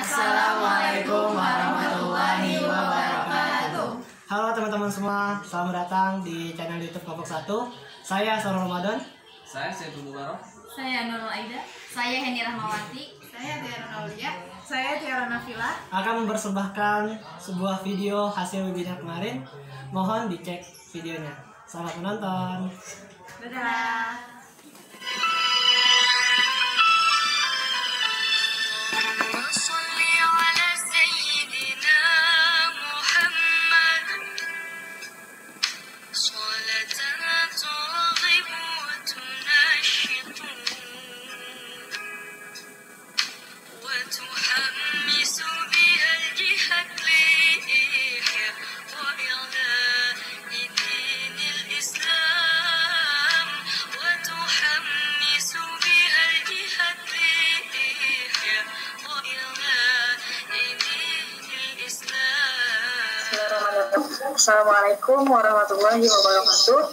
Assalamualaikum warahmatullahi wabarakatuh. Halo teman-teman semua, selamat datang di channel YouTube Kelompok 1. Saya Sorol Ramadan. Saya Saiful Mubarak. Saya Nurul Aida. Saya Heni Rahmawati. Saya Tiara Naulia. Saya Tiara Nafila. Akan mempersembahkan sebuah video hasil webinar kemarin. Mohon dicek videonya. Selamat menonton. Dadah. Assalamualaikum warahmatullahi wabarakatuh.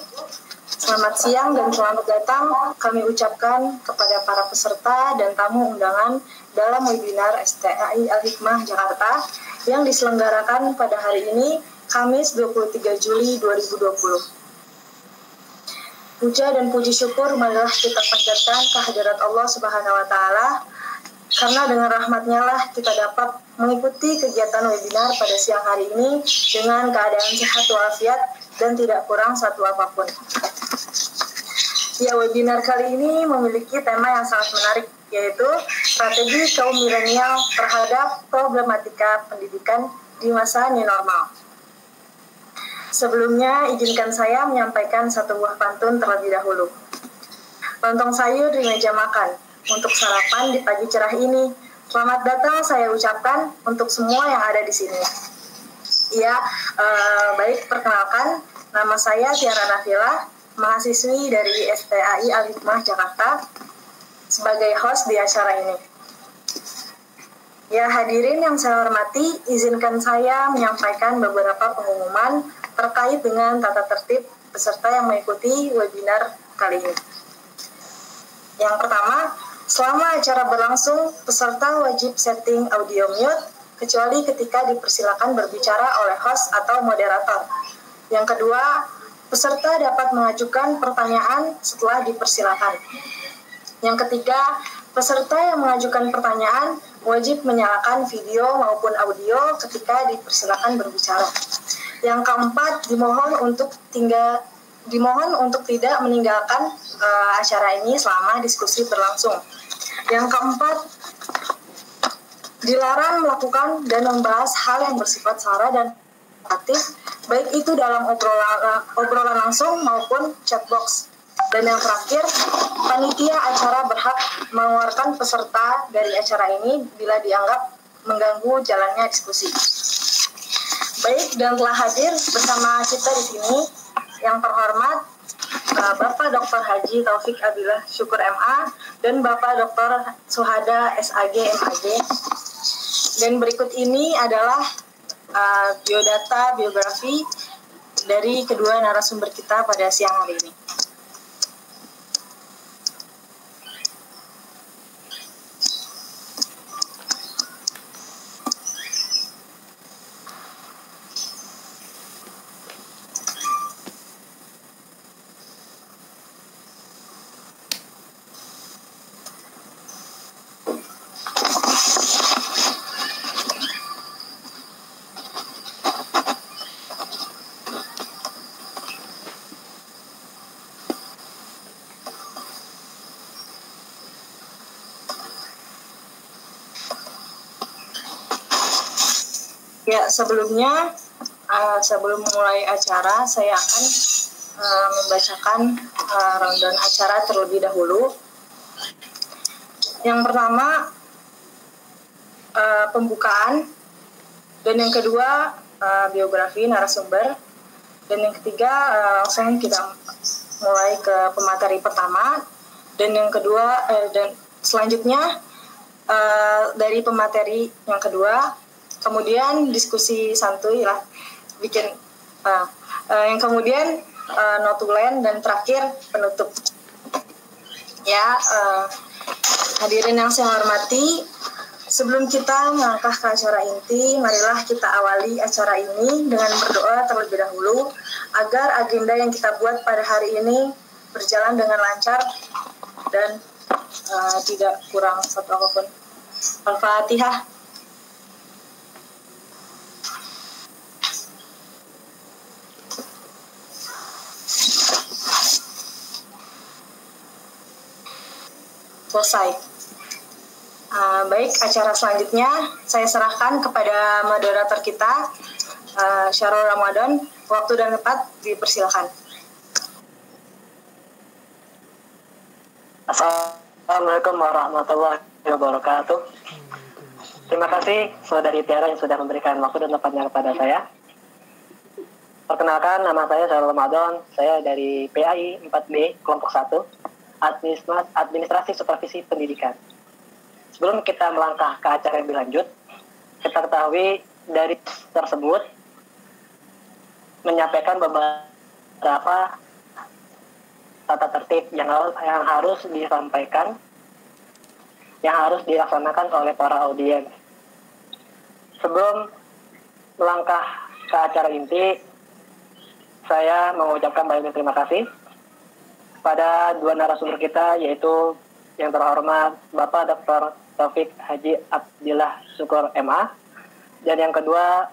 Selamat siang dan selamat datang kami ucapkan kepada para peserta dan tamu undangan dalam webinar STAI Al-Hikmah Jakarta yang diselenggarakan pada hari ini, Kamis 23 Juli 2020. Puja dan puji syukur marilah kita panjatkan kehadirat Allah Subhanahu wa Ta'ala, karena dengan rahmatnya lah kita dapat mengikuti kegiatan webinar pada siang hari ini dengan keadaan sehat walafiat dan tidak kurang satu apapun. Ya, webinar kali ini memiliki tema yang sangat menarik, yaitu strategi kaum milenial terhadap problematika pendidikan di masa new normal. Sebelumnya, izinkan saya menyampaikan satu buah pantun terlebih dahulu. Lontong sayur di meja makan, untuk sarapan di pagi cerah ini. Selamat datang saya ucapkan untuk semua yang ada di sini. Ya, baik, perkenalkan, nama saya Tiara Nafila, mahasiswi dari STAI Al-Hikmah Jakarta, sebagai host di acara ini. Ya, hadirin yang saya hormati, izinkan saya menyampaikan beberapa pengumuman terkait dengan tata tertib peserta yang mengikuti webinar kali ini. Yang pertama, selama acara berlangsung, peserta wajib setting audio mute, kecuali ketika dipersilakan berbicara oleh host atau moderator. Yang kedua, peserta dapat mengajukan pertanyaan setelah dipersilakan. Yang ketiga, peserta yang mengajukan pertanyaan wajib menyalakan video maupun audio ketika dipersilakan berbicara. Yang keempat, dimohon untuk tidak meninggalkan acara ini selama diskusi berlangsung. Yang keempat, dilarang melakukan dan membahas hal yang bersifat sara dan aktif, baik itu dalam obrolan langsung maupun chatbox. Dan yang terakhir, panitia acara berhak mengeluarkan peserta dari acara ini bila dianggap mengganggu jalannya diskusi. Baik, dan telah hadir bersama kita di sini yang terhormat Bapak Dr. Haji Taufik Abillah Syukur MA dan Bapak Dr. Suhada SAG MAG. Dan berikut ini adalah biodata biografi dari kedua narasumber kita pada siang hari ini. Ya, sebelumnya, sebelum memulai acara, saya akan membacakan rundown acara terlebih dahulu. Yang pertama, pembukaan, dan yang kedua, biografi narasumber, dan yang ketiga, langsung kita mulai ke pemateri pertama, dan yang kedua, dan selanjutnya dari pemateri yang kedua, kemudian diskusi santuy lah, yang kemudian notulen, dan terakhir penutup. Ya, hadirin yang saya hormati, Sebelum kita melangkah ke acara inti, marilah kita awali acara ini dengan berdoa terlebih dahulu agar agenda yang kita buat pada hari ini berjalan dengan lancar dan tidak kurang satu apapun. Al-Fatihah. Selesai. Baik, acara selanjutnya saya serahkan kepada moderator kita, Syarul Ramadan. Waktu dan tempat dipersilakan. Assalamualaikum warahmatullahi wabarakatuh. Terima kasih Saudari Tiara yang sudah memberikan waktu dan tempatnya kepada saya. Perkenalkan, nama saya Syarul Ramadan. Saya dari PAI 4B kelompok 1, Administrasi Supervisi Pendidikan. Sebelum kita melangkah ke acara yang lebih lanjut, kita ketahui dari tersebut menyampaikan beberapa tata tertib yang harus disampaikan, yang harus dilaksanakan oleh para audiens. Sebelum melangkah ke acara inti, saya mengucapkan banyak terima kasih pada dua narasumber kita, yaitu yang terhormat Bapak Dr. Taufik Haji Abdillah Syukur MA, dan yang kedua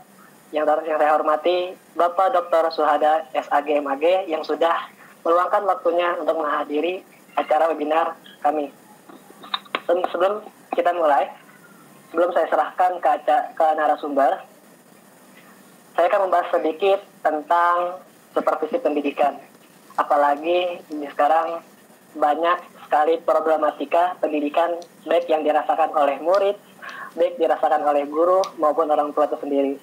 yang saya hormati Bapak Dr. Suhada SAG MAG yang sudah meluangkan waktunya untuk menghadiri acara webinar kami. Sebelum kita mulai, sebelum saya serahkan ke narasumber, saya akan membahas sedikit tentang supervisi pendidikan. Apalagi sekarang banyak sekali problematika pendidikan, baik yang dirasakan oleh murid, baik dirasakan oleh guru maupun orang tua itu sendiri.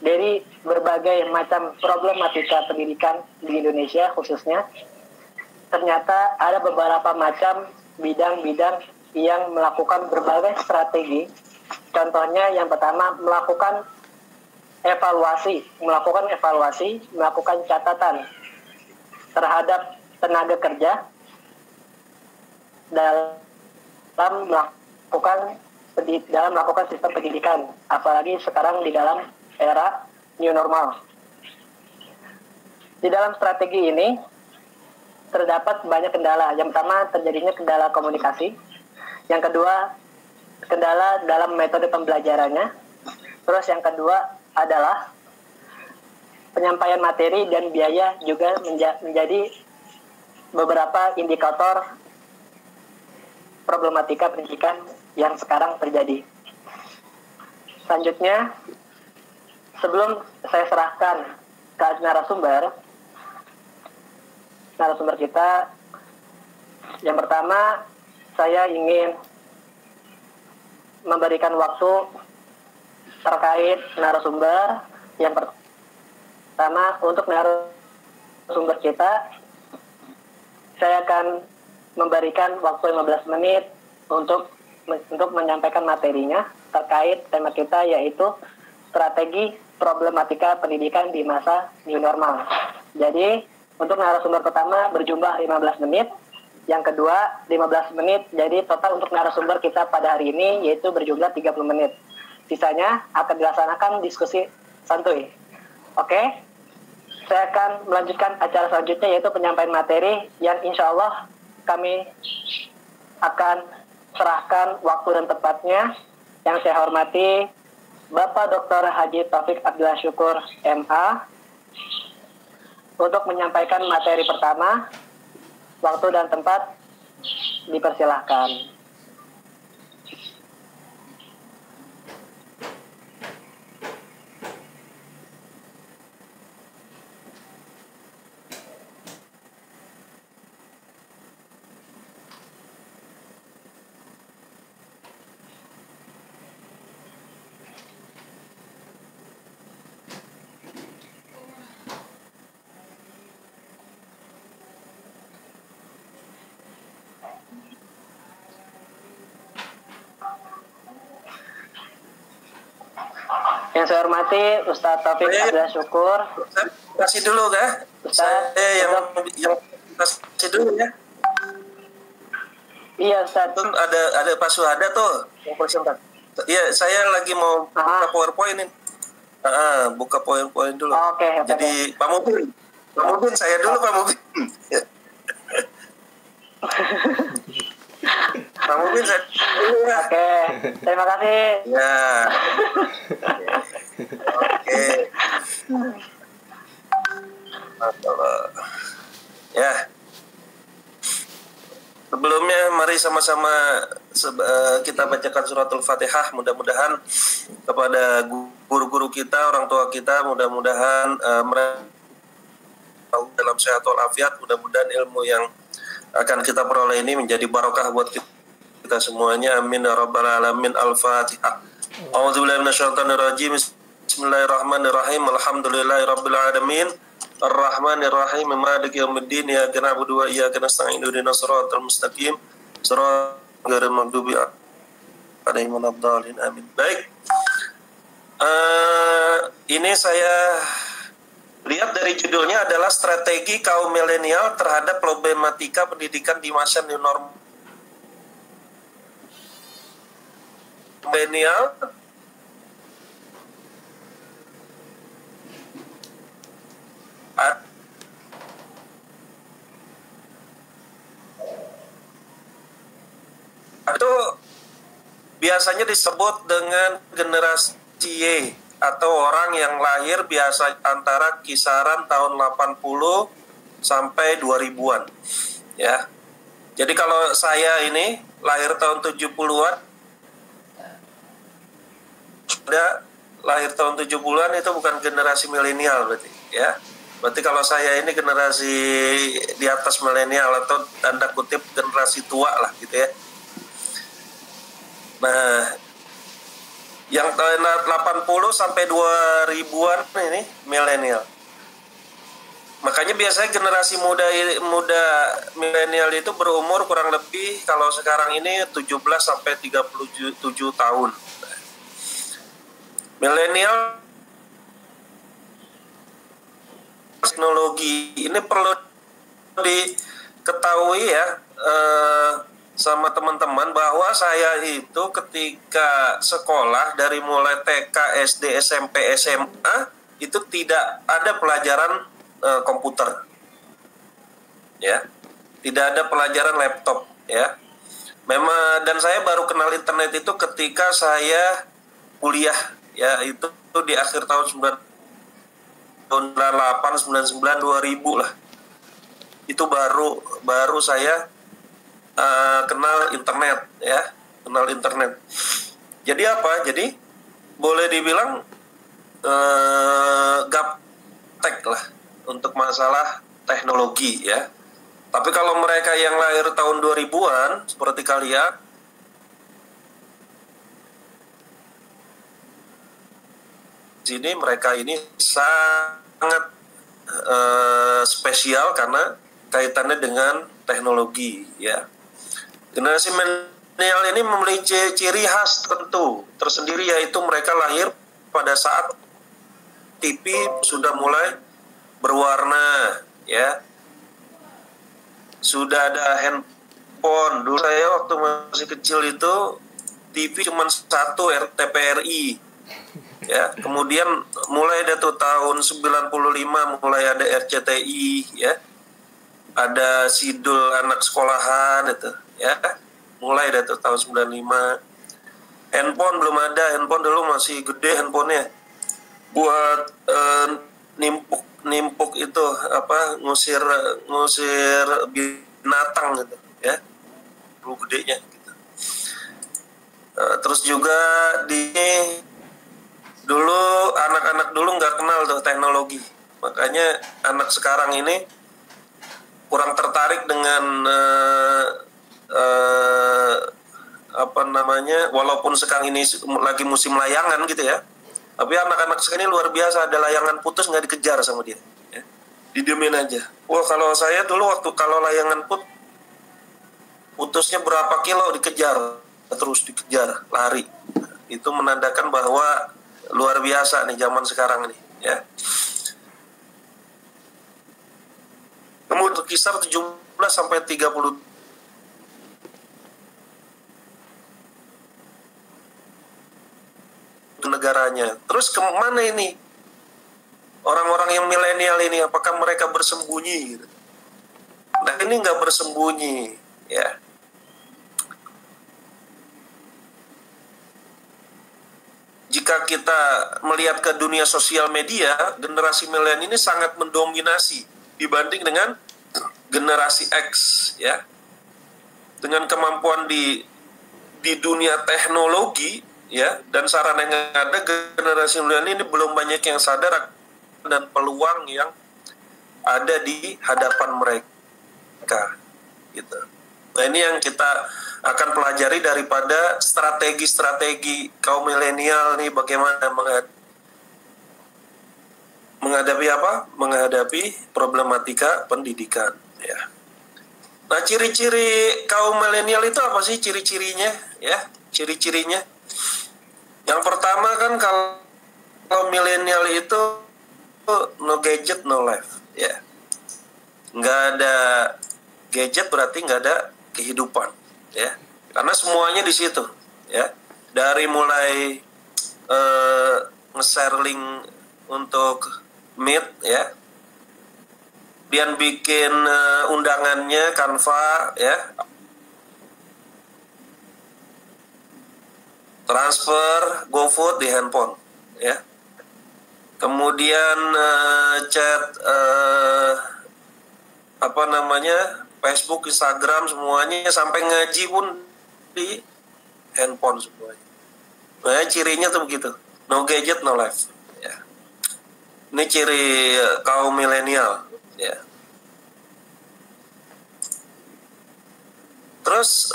Dari berbagai macam problematika pendidikan di Indonesia khususnya, ternyata ada beberapa macam bidang-bidang yang melakukan berbagai strategi. Contohnya yang pertama melakukan evaluasi, melakukan catatan terhadap tenaga kerja dalam melakukan sistem pendidikan, apalagi sekarang di dalam era new normal. Di dalam strategi ini terdapat banyak kendala. Yang pertama terjadinya kendala komunikasi, yang kedua kendala dalam metode pembelajarannya, terus yang kedua adalah penyampaian materi dan biaya juga menjadi beberapa indikator problematika pendidikan yang sekarang terjadi. Selanjutnya, sebelum saya serahkan ke narasumber kita, yang pertama saya ingin memberikan waktu terkait narasumber. Yang pertama, untuk narasumber kita, saya akan memberikan waktu 15 menit untuk menyampaikan materinya terkait tema kita, yaitu strategi problematika pendidikan di masa new normal. Jadi untuk narasumber pertama berjumlah 15 menit, yang kedua 15 menit, jadi total untuk narasumber kita pada hari ini yaitu berjumlah 30 menit. Sisanya akan dilaksanakan diskusi santuy. Oke, saya akan melanjutkan acara selanjutnya, yaitu penyampaian materi yang insya Allah kami akan serahkan waktu dan tempatnya. Yang saya hormati Bapak Dr. Haji Taufik Abdillah Syukur MA untuk menyampaikan materi pertama. Waktu dan tempat dipersilahkan. Yang saya hormati Ustadz Taufik Abdillah Syukur. Kasih dulu kah? Ustadz, yang kasih dulu ya. Iya Ustadz. Ada Pak Suhada tuh yang presentasi. Iya, saya lagi mau buka Ah. PowerPoint ini. Buka PowerPoint dulu. Oke, oke. Jadi Pak Mubin, saya dulu Pak Mubin. Pak Mubin, saya dulu ya. Oke, terima kasih. Ya. Oke. Ya. Sebelumnya mari sama-sama kita bacakan suratul Fatihah. Mudah-mudahan kepada guru-guru kita, orang tua kita, mudah-mudahan mereka dalam sehat walafiat. Mudah-mudahan ilmu yang akan kita peroleh ini menjadi barokah buat kita semuanya. Amin ya rabbal alamin. Al-Fatihah. A'udzubillahi minasyaitonirrajim. Bismillahirrahmanirrahim. Alhamdulillahirabbil alamin. Ar-Rahmanir-Rahim. Maliki yaumiddin. Iyyaka na'budu wa iyyaka nasta'in. Ihdinas siratal mustaqim. Shiratal ghairil maghdubi 'alaihim waladdallin. Amin. Baik. Ini saya lihat dari judulnya adalah strategi kaum milenial terhadap problematika pendidikan di masa new normal. Milenial itu biasanya disebut dengan generasi Y atau orang yang lahir biasa antara kisaran tahun 80 sampai 2000-an. Ya. Jadi kalau saya ini lahir tahun 70-an, lahir tahun 70-an itu bukan generasi milenial berarti, ya. Berarti kalau saya ini generasi di atas milenial atau tanda kutip generasi tua lah gitu ya. Nah, yang tahun 80 sampai 2000-an ini milenial. Makanya biasanya generasi muda milenial itu berumur kurang lebih kalau sekarang ini 17 sampai 37 tahun. Milenial teknologi ini perlu diketahui ya sama teman-teman bahwa saya itu ketika sekolah dari mulai TK, SD, SMP, SMA itu tidak ada pelajaran komputer, ya, tidak ada pelajaran laptop, ya. Memang dan saya baru kenal internet itu ketika saya kuliah, ya, itu di akhir tahun 98, 99, 2000 lah. Itu baru saya kenal internet, ya, kenal internet. Jadi apa? Jadi boleh dibilang gaptek lah untuk masalah teknologi, ya. Tapi kalau mereka yang lahir tahun 2000-an seperti kalian, sini mereka ini sangat spesial karena kaitannya dengan teknologi, ya. Generasi milenial ini memiliki ciri khas tersendiri, yaitu mereka lahir pada saat TV sudah mulai berwarna, ya. Sudah ada handphone. Dulu saya waktu masih kecil itu TV cuma satu, TVRI. Ya, kemudian mulai dari tahun 95 mulai ada RCTI, ya. Ada Sidul anak sekolahan itu, ya. Mulai dari tahun 95. Handphone belum ada, handphone dulu masih gede handphonenya. Buat nimpuk itu apa, ngusir binatang gitu, ya. Dulu gedenya gitu. Terus juga dulu anak-anak dulu nggak kenal tuh teknologi, makanya anak sekarang ini kurang tertarik dengan apa namanya, walaupun sekarang ini lagi musim layangan gitu ya, tapi anak-anak sekarang ini luar biasa, ada layangan putus nggak dikejar sama dia, ya. Didiemin aja. Wah, kalau saya dulu waktu kalau layangan putusnya berapa kilo dikejar, terus dikejar, lari. Itu menandakan bahwa luar biasa nih zaman sekarang nih, ya. Kemudian berkisar 17 sampai 30 negaranya. Terus kemana ini orang-orang yang milenial ini? Apakah mereka bersembunyi? Gitu. Nah, ini nggak bersembunyi, ya. Jika kita melihat ke dunia sosial media, generasi milenial ini sangat mendominasi dibanding dengan generasi X, ya. Dengan kemampuan di dunia teknologi, ya, dan sarana yang ada, generasi milenial ini belum banyak yang sadar dan peluang yang ada di hadapan mereka, gitu. Nah, ini yang kita akan pelajari daripada strategi-strategi kaum milenial nih, bagaimana menghadapi apa? Menghadapi problematika pendidikan, ya. Nah, ciri-ciri kaum milenial itu apa sih ciri-cirinya, ya? Ciri-cirinya. Yang pertama kan kalau milenial itu no gadget, no life, ya. Nggak ada gadget berarti nggak ada kehidupan, ya. Karena semuanya di situ, ya. Dari mulai nge-share link untuk Meet, ya. Dia bikin undangannya Canva, ya. Transfer GoFood di handphone, ya. Kemudian chat Facebook, Instagram, semuanya, sampai ngaji pun di handphone semuanya. Nah, cirinya tuh begitu, no gadget, no life, ya. Ini ciri kaum milenial, ya. Terus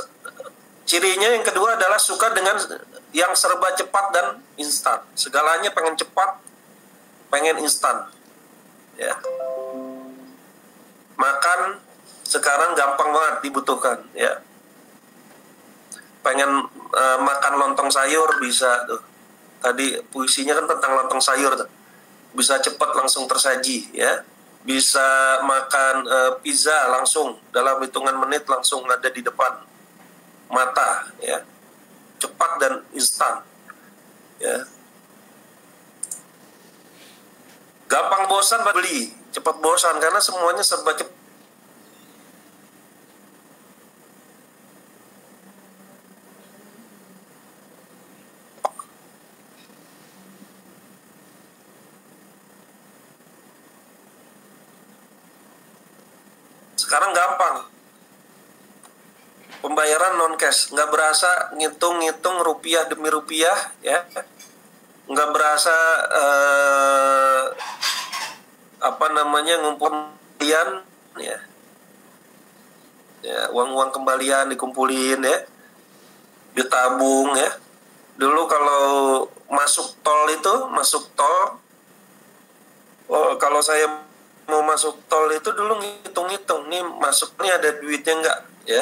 cirinya yang kedua adalah suka dengan yang serba cepat dan instan. Segalanya pengen cepat, pengen instan, ya. Makan sekarang gampang banget dibutuhkan, ya. Pengen makan lontong sayur bisa tuh. Tadi puisinya kan tentang lontong sayur tuh. Bisa cepat langsung tersaji, ya. Bisa makan pizza langsung dalam hitungan menit, langsung ada di depan mata, ya. Cepat dan instan, ya. Gampang bosan beli, cepat bosan karena semuanya serba cepat. Sekarang gampang, pembayaran non cash, nggak berasa ngitung-ngitung rupiah demi rupiah, ya, nggak berasa ngumpul kembalian, ya, uang-uang kembalian dikumpulin, ya, ditabung, ya. Dulu kalau masuk tol, kalau saya mau masuk tol itu dulu ngitung-ngitung, nih masuknya ada duitnya enggak, ya.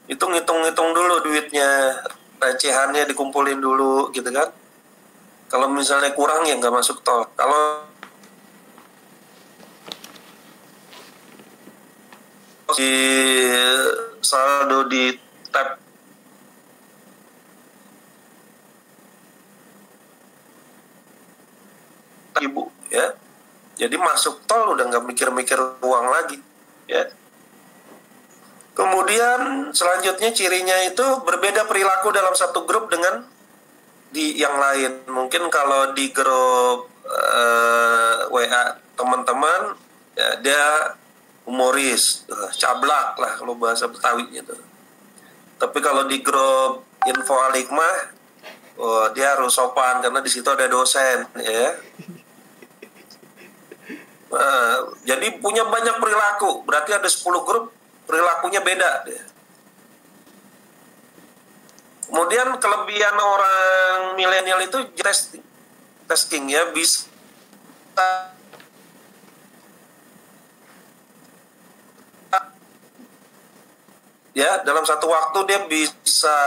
Itu ngitung-ngitung dulu duitnya, recehannya dikumpulin dulu, gitu kan. Kalau misalnya kurang ya nggak masuk tol. Kalau di saldo di tab ibu, ya. Jadi masuk tol udah nggak mikir-mikir uang lagi, ya. Kemudian selanjutnya cirinya itu berbeda perilaku dalam satu grup dengan di yang lain. Mungkin kalau di grup WA teman-teman, ya, dia humoris, cablak lah kalau bahasa Betawi gitu. Tapi kalau di grup info alikmah, dia harus sopan karena di situ ada dosen, ya. Jadi punya banyak perilaku, berarti ada 10 grup perilakunya beda. Kemudian kelebihan orang milenial itu testing, ya, bisa ya dalam satu waktu dia bisa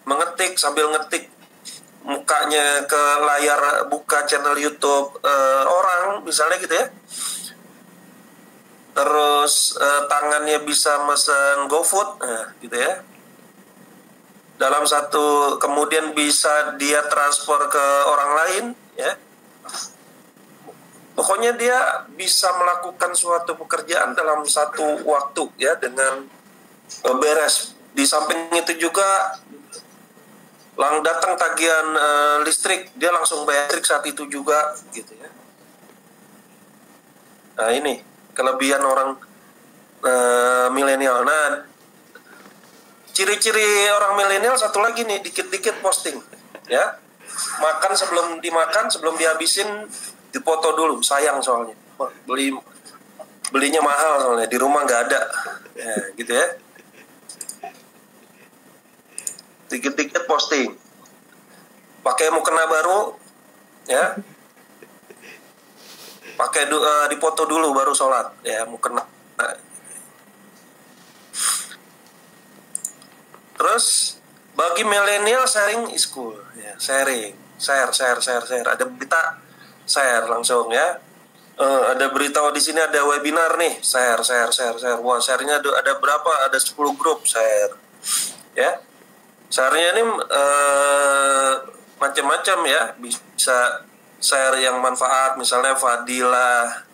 mengetik sambil ngetik mukanya ke layar, buka channel YouTube orang misalnya gitu, ya. Terus tangannya bisa mesen GoFood, gitu, ya. dalam satu, kemudian bisa dia transfer ke orang lain, ya. Pokoknya dia bisa melakukan suatu pekerjaan dalam satu waktu, ya, dengan beres. Di samping itu juga datang tagihan listrik, dia langsung bayar listrik saat itu juga, gitu ya. Nah, ini kelebihan orang milenial. Nah, ciri-ciri orang milenial satu lagi nih, dikit-dikit posting, ya. Makan sebelum dimakan, sebelum dihabisin dipoto dulu, sayang soalnya. Belinya mahal soalnya, di rumah nggak ada, ya, gitu ya. Dikit-dikit posting, pakai mukena baru, ya, pakai dipoto dulu baru sholat, ya, mukena. Terus bagi milenial sharing is cool, ya, share. Ada berita, share langsung, ya. Ada berita, di sini ada webinar nih, share. Wah, share-nya ada berapa? Ada 10 grup, share, ya. Share-nya ini macam-macam, ya. Bisa share yang manfaat, misalnya fadilah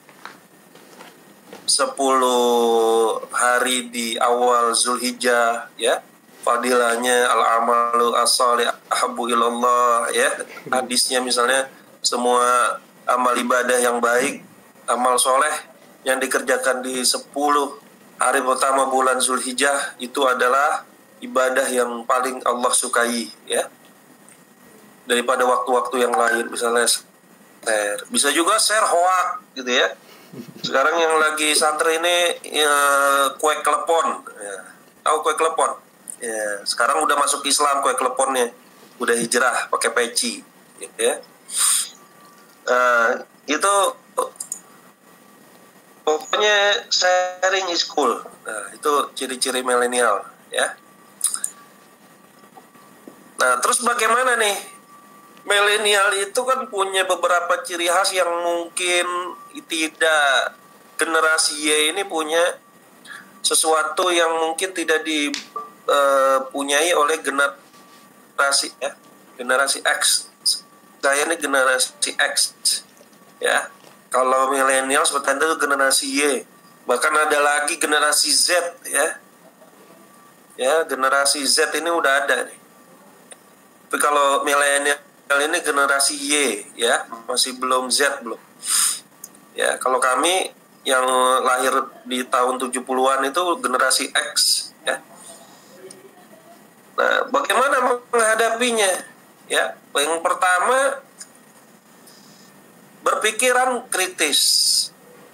10 hari di awal Zulhijjah, ya. Fadilahnya al-amalu as-salih ahabbu ilallah, ya. Hadisnya misalnya semua amal ibadah yang baik, amal soleh yang dikerjakan di 10 hari pertama bulan Zulhijjah itu adalah ibadah yang paling Allah sukai, ya, daripada waktu-waktu yang lain. Misalnya share, bisa juga share hoak, gitu ya. Sekarang yang lagi santri ini kue klepon, ya. Tahu kue klepon? Ya, sekarang udah masuk Islam kue kleponnya, udah hijrah pakai peci, gitu ya. Itu pokoknya sharing is cool. Nah, itu ciri-ciri milenial, ya. Nah, terus bagaimana nih? Milenial itu kan punya beberapa ciri khas yang mungkin tidak, generasi Y ini punya sesuatu yang mungkin tidak dipunyai oleh generasi, ya, generasi X. Saya ini generasi X, ya. Kalau milenial seperti itu generasi Y. Bahkan ada lagi generasi Z, ya. Ya, generasi Z ini udah ada nih. Tapi kalau milenial ini generasi Y, ya, masih belum Z belum. Ya, kalau kami yang lahir di tahun 70-an itu generasi X, ya. Nah, bagaimana menghadapinya? Ya, yang pertama berpikiran kritis.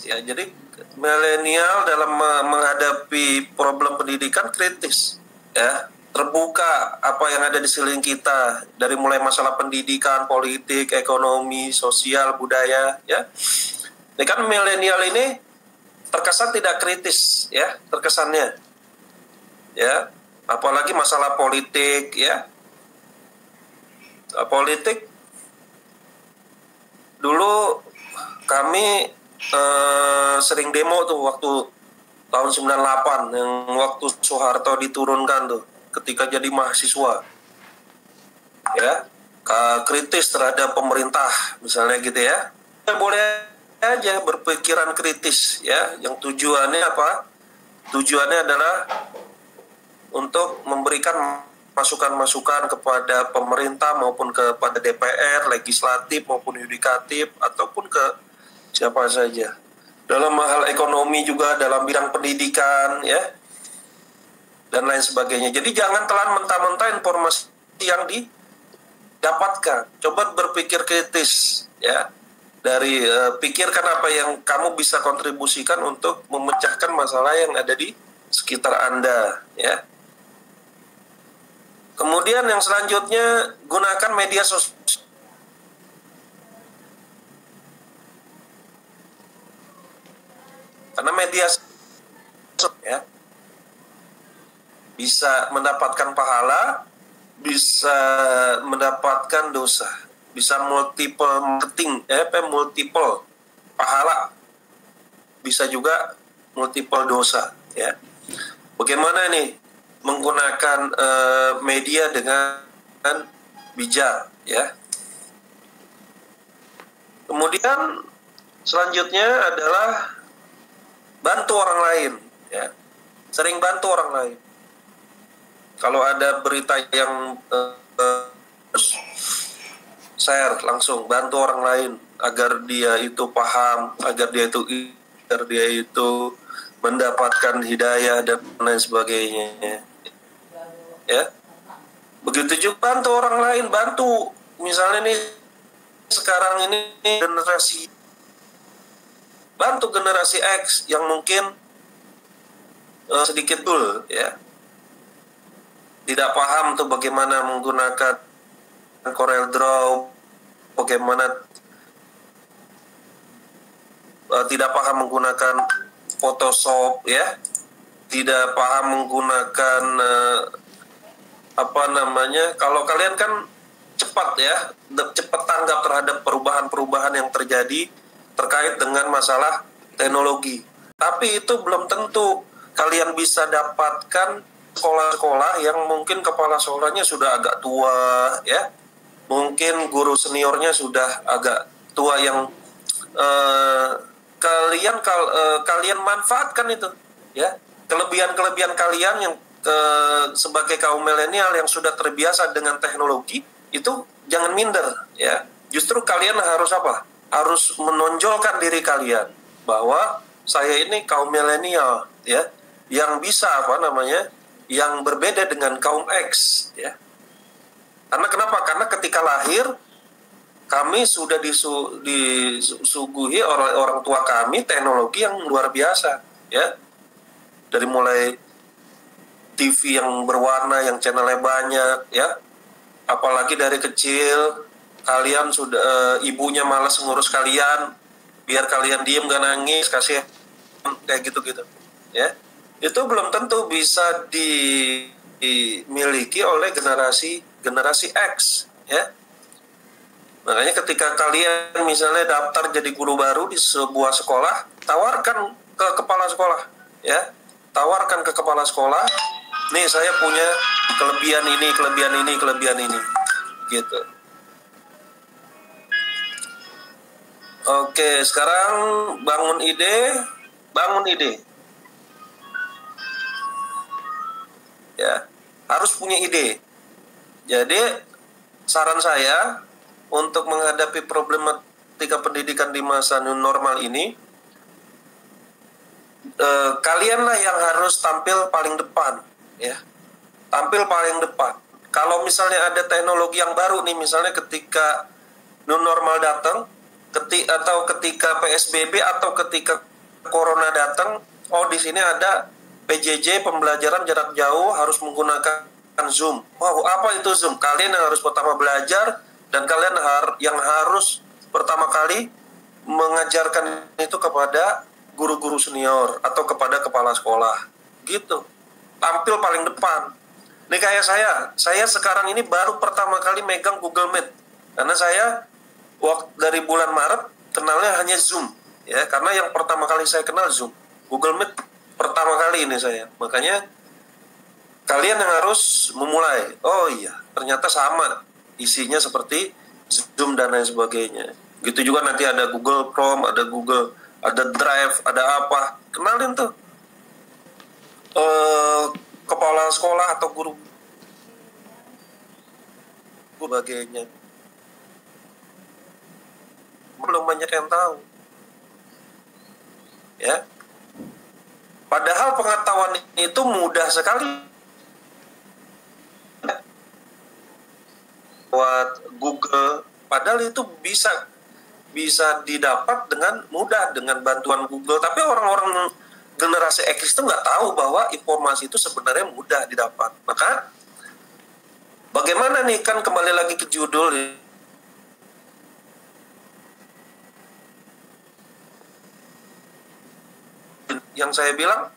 Ya, jadi milenial dalam menghadapi problem pendidikan kritis, ya. Terbuka apa yang ada di sekeliling kita, dari mulai masalah pendidikan, politik, ekonomi, sosial, budaya, ya. Ini kan milenial ini terkesan tidak kritis, ya, terkesannya, ya, apalagi masalah politik, ya. Politik dulu kami sering demo tuh waktu tahun 98 yang waktu Soeharto diturunkan tuh ketika jadi mahasiswa, ya, kritis terhadap pemerintah misalnya, gitu ya. Boleh aja berpikiran kritis, ya, yang tujuannya apa? Tujuannya adalah untuk memberikan masukan-masukan kepada pemerintah maupun kepada DPR, legislatif maupun yudikatif, ataupun ke siapa saja. Dalam hal ekonomi juga, dalam bidang pendidikan, ya, dan lain sebagainya. Jadi jangan telan mentah-mentah informasi yang didapatkan. Coba berpikir kritis, ya. Dari pikirkan apa yang kamu bisa kontribusikan untuk memecahkan masalah yang ada di sekitar Anda, ya. Kemudian yang selanjutnya, gunakan media sosial. Karena media sosial, ya, bisa mendapatkan pahala, bisa mendapatkan dosa, bisa multiple marketing, multiple pahala, bisa juga multiple dosa, ya. Bagaimana nih menggunakan media dengan bijak, ya. Kemudian selanjutnya adalah bantu orang lain, ya. Sering bantu orang lain. Kalau ada berita yang share, langsung bantu orang lain agar dia itu paham, agar dia itu mendapatkan hidayah dan lain sebagainya, ya. Begitu juga bantu orang lain, bantu misalnya nih sekarang ini bantu generasi X yang mungkin sedikit dulu, ya, tidak paham tuh bagaimana menggunakan Corel Draw, bagaimana tidak paham menggunakan Photoshop, ya, tidak paham menggunakan kalau kalian kan cepat, ya, cepat tanggap terhadap perubahan-perubahan yang terjadi terkait dengan masalah teknologi. Tapi itu belum tentu kalian bisa dapatkan sekolah-sekolah yang mungkin kepala sekolahnya sudah agak tua, ya, mungkin guru seniornya sudah agak tua yang kalian manfaatkan itu, ya, kelebihan kalian yang sebagai kaum milenial yang sudah terbiasa dengan teknologi itu jangan minder, ya. Justru kalian harus apa? Harus menonjolkan diri kalian bahwa saya ini kaum milenial, ya, yang bisa yang berbeda dengan kaum X, ya. Karena kenapa? Karena ketika lahir kami sudah disuguhi oleh orang tua kami teknologi yang luar biasa, ya. Dari mulai TV yang berwarna, yang channelnya banyak, ya. Apalagi dari kecil kalian sudah ibunya malas ngurus kalian, biar kalian diem gak nangis, kasih kayak gitu-gitu, ya. Itu belum tentu bisa dimiliki oleh generasi X, ya. Makanya ketika kalian misalnya daftar jadi guru baru di sebuah sekolah, tawarkan ke kepala sekolah, ya. Tawarkan ke kepala sekolah, nih saya punya kelebihan ini, gitu. Oke, sekarang bangun ide. Ya, harus punya ide. Jadi, saran saya untuk menghadapi problematika pendidikan di masa new normal ini, kalianlah yang harus tampil paling depan, ya. Tampil paling depan. Kalau misalnya ada teknologi yang baru nih, misalnya ketika new normal datang, atau ketika PSBB atau ketika Corona datang, oh di sini ada PJJ, pembelajaran jarak jauh, harus menggunakan Zoom. Wow, apa itu Zoom? Kalian yang harus pertama belajar, dan kalian yang harus pertama kali mengajarkan itu kepada guru-guru senior atau kepada kepala sekolah, gitu. Tampil paling depan. Ini kayak saya sekarang ini baru pertama kali megang Google Meet, karena saya dari bulan Maret kenalnya hanya Zoom, ya, karena yang pertama kali saya kenal Zoom. Google Meet pertama kali ini saya. Makanya kalian yang harus memulai. Oh iya, ternyata sama isinya seperti Zoom dan lain sebagainya. Gitu juga nanti ada Google Chrome, ada Google, ada Drive, ada apa. Kenalin tuh kepala sekolah atau guru sebagainya. Belum banyak yang tahu, ya. Padahal pengetahuan itu mudah sekali buat Google, padahal itu bisa didapat dengan mudah dengan bantuan Google. Tapi orang-orang generasi X itu nggak tahu bahwa informasi itu sebenarnya mudah didapat. Maka bagaimana nih, kan kembali lagi ke judul yang saya bilang,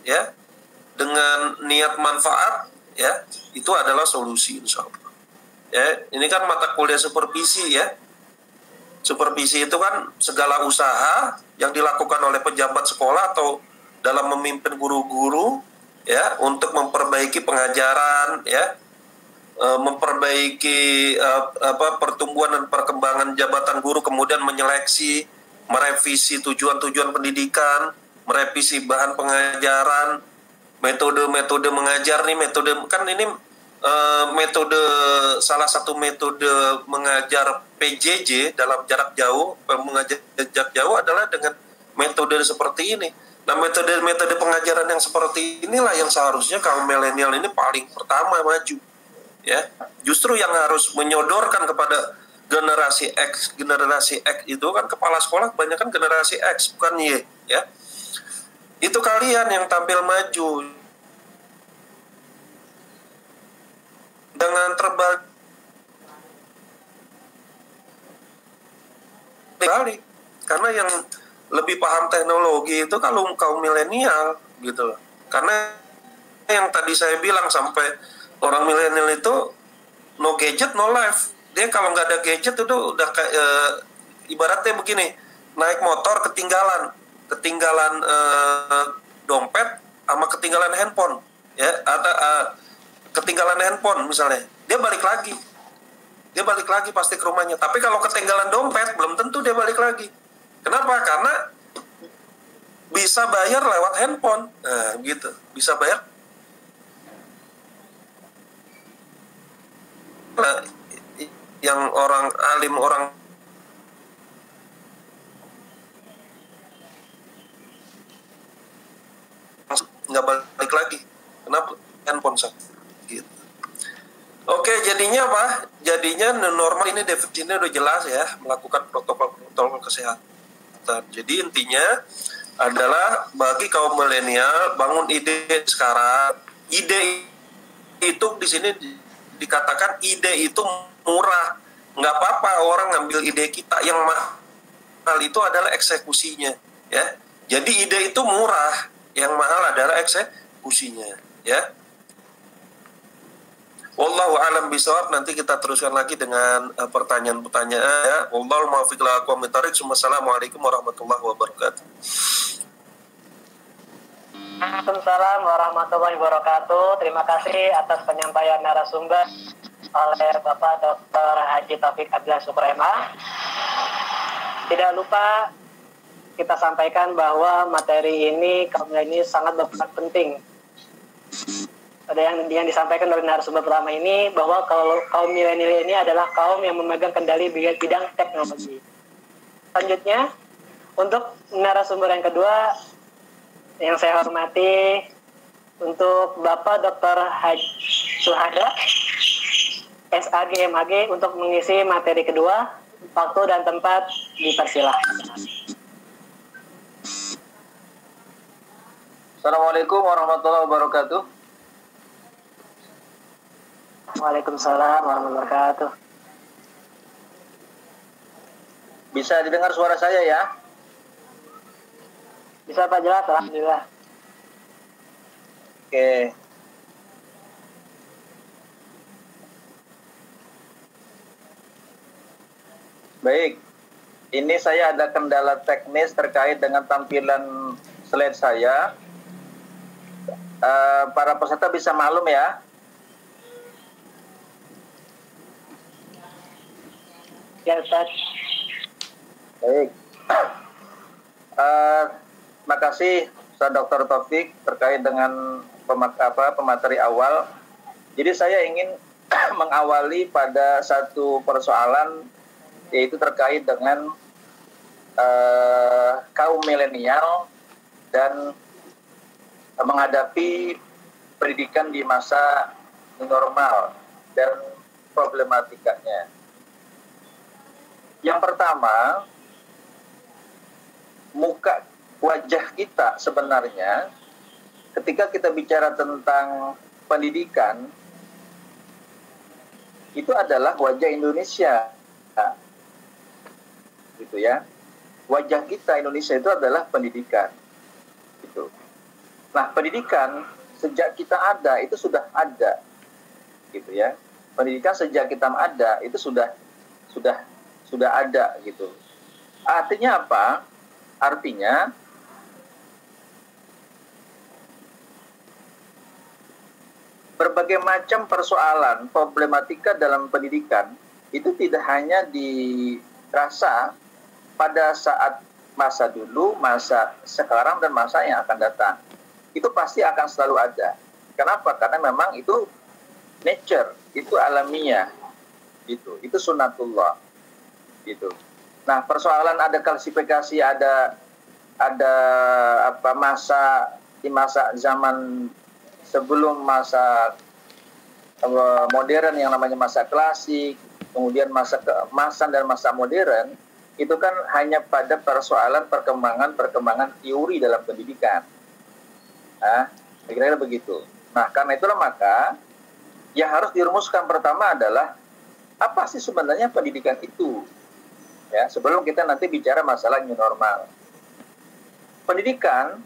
ya, dengan niat manfaat, ya, itu adalah solusi, insya Allah. Ya, ini kan mata kuliah supervisi, ya. Supervisi itu kan segala usaha yang dilakukan oleh pejabat sekolah atau dalam memimpin guru-guru ya untuk memperbaiki pengajaran ya, memperbaiki pertumbuhan dan perkembangan jabatan guru, kemudian menyeleksi, merevisi tujuan-tujuan pendidikan, merevisi bahan pengajaran, metode-metode mengajar nih, metode kan ini metode, salah satu metode mengajar PJJ dalam jarak jauh, mengajar jarak jauh adalah dengan metode seperti ini. Nah, metode-metode pengajaran yang seperti inilah yang seharusnya kaum milenial ini paling pertama maju. Ya, justru yang harus menyodorkan kepada generasi X itu kan kepala sekolah kebanyakan generasi X bukan Y, ya. Itu kalian yang tampil maju dengan terbalik karena yang lebih paham teknologi itu kalau kaum milenial gitu loh. Karena yang tadi saya bilang sampai orang milenial itu no gadget no life. Dia kalau nggak ada gadget itu udah kayak ibaratnya begini, naik motor ketinggalan dompet sama ketinggalan handphone ya, ada ketinggalan handphone misalnya, dia balik lagi pasti ke rumahnya. Tapi kalau ketinggalan dompet belum tentu dia balik lagi. Kenapa? Karena bisa bayar lewat handphone. Nah, gitu. Bisa bayar. Nah, yang orang alim, orang nggak balik lagi. Kenapa? Handphone gitu. Oke, jadinya apa? Jadinya normal ini definisinya udah jelas ya, melakukan protokol kesehatan. Jadi intinya adalah bagi kaum milenial bangun ide sekarang. Ide itu di sini dikatakan ide itu murah. Nggak apa-apa orang ngambil ide kita, yang mahal itu adalah eksekusinya ya. Jadi ide itu murah, yang mahal adalah eksekusinya ya. Wallahu a'lam bishawab. Nanti kita teruskan lagi dengan pertanyaan-pertanyaan ya. Wallahu muwaffiq ila aqwamit thoriq. Wassalamualaikum warahmatullahi wabarakatuh. Waalaikumsalam warahmatullahi wabarakatuh. Terima kasih atas penyampaian narasumber oleh Bapak Dr. Haji Taufik Abdillah Suprema. Tidak lupa kita sampaikan bahwa materi ini sangat berperan penting. Ada yang disampaikan oleh narasumber pertama ini bahwa kalau kaum milenial ini adalah kaum yang memegang kendali bidang teknologi. Selanjutnya, untuk narasumber yang kedua yang saya hormati, untuk Bapak Dr. Haji Suhada SAG MAG untuk mengisi materi kedua. Waktu dan tempat dipersilahkan. Assalamualaikum warahmatullahi wabarakatuh. Waalaikumsalam warahmatullahi wabarakatuh. Bisa didengar suara saya ya? Bisa Pak, jelas, alhamdulillah. Oke. Baik. Ini saya ada kendala teknis terkait dengan tampilan slide saya. Para peserta bisa maklum ya. Ya Ustaz. Baik. Terima kasih Ustaz Dr. Taufik terkait dengan pemateri awal. Jadi saya ingin mengawali pada satu persoalan, yaitu terkait dengan kaum milenial dan menghadapi pendidikan di masa normal dan problematikanya. Yang pertama, wajah kita sebenarnya ketika kita bicara tentang pendidikan itu adalah wajah Indonesia, gitu ya. Wajah kita Indonesia itu adalah pendidikan, gitu. Nah, pendidikan sejak kita ada itu sudah ada, gitu ya. Pendidikan sejak kita ada itu sudah sudah ada gitu. Artinya apa? Artinya berbagai macam persoalan, problematika dalam pendidikan itu tidak hanya dirasa pada saat masa dulu, masa sekarang, dan masa yang akan datang. Itu pasti akan selalu ada. Kenapa? Karena memang itu nature, itu alamiah, gitu. Itu sunnatullah, gitu. Nah, persoalan ada klasifikasi, ada apa di masa zaman sebelum masa modern yang namanya masa klasik, kemudian masa keemasan dan masa modern, itu kan hanya pada persoalan perkembangan teori dalam pendidikan. Nah, kira-kira begitu. Nah, karena itulah maka yang harus dirumuskan pertama adalah apa sih sebenarnya pendidikan itu? Ya, sebelum kita nanti bicara masalah new normal. Pendidikan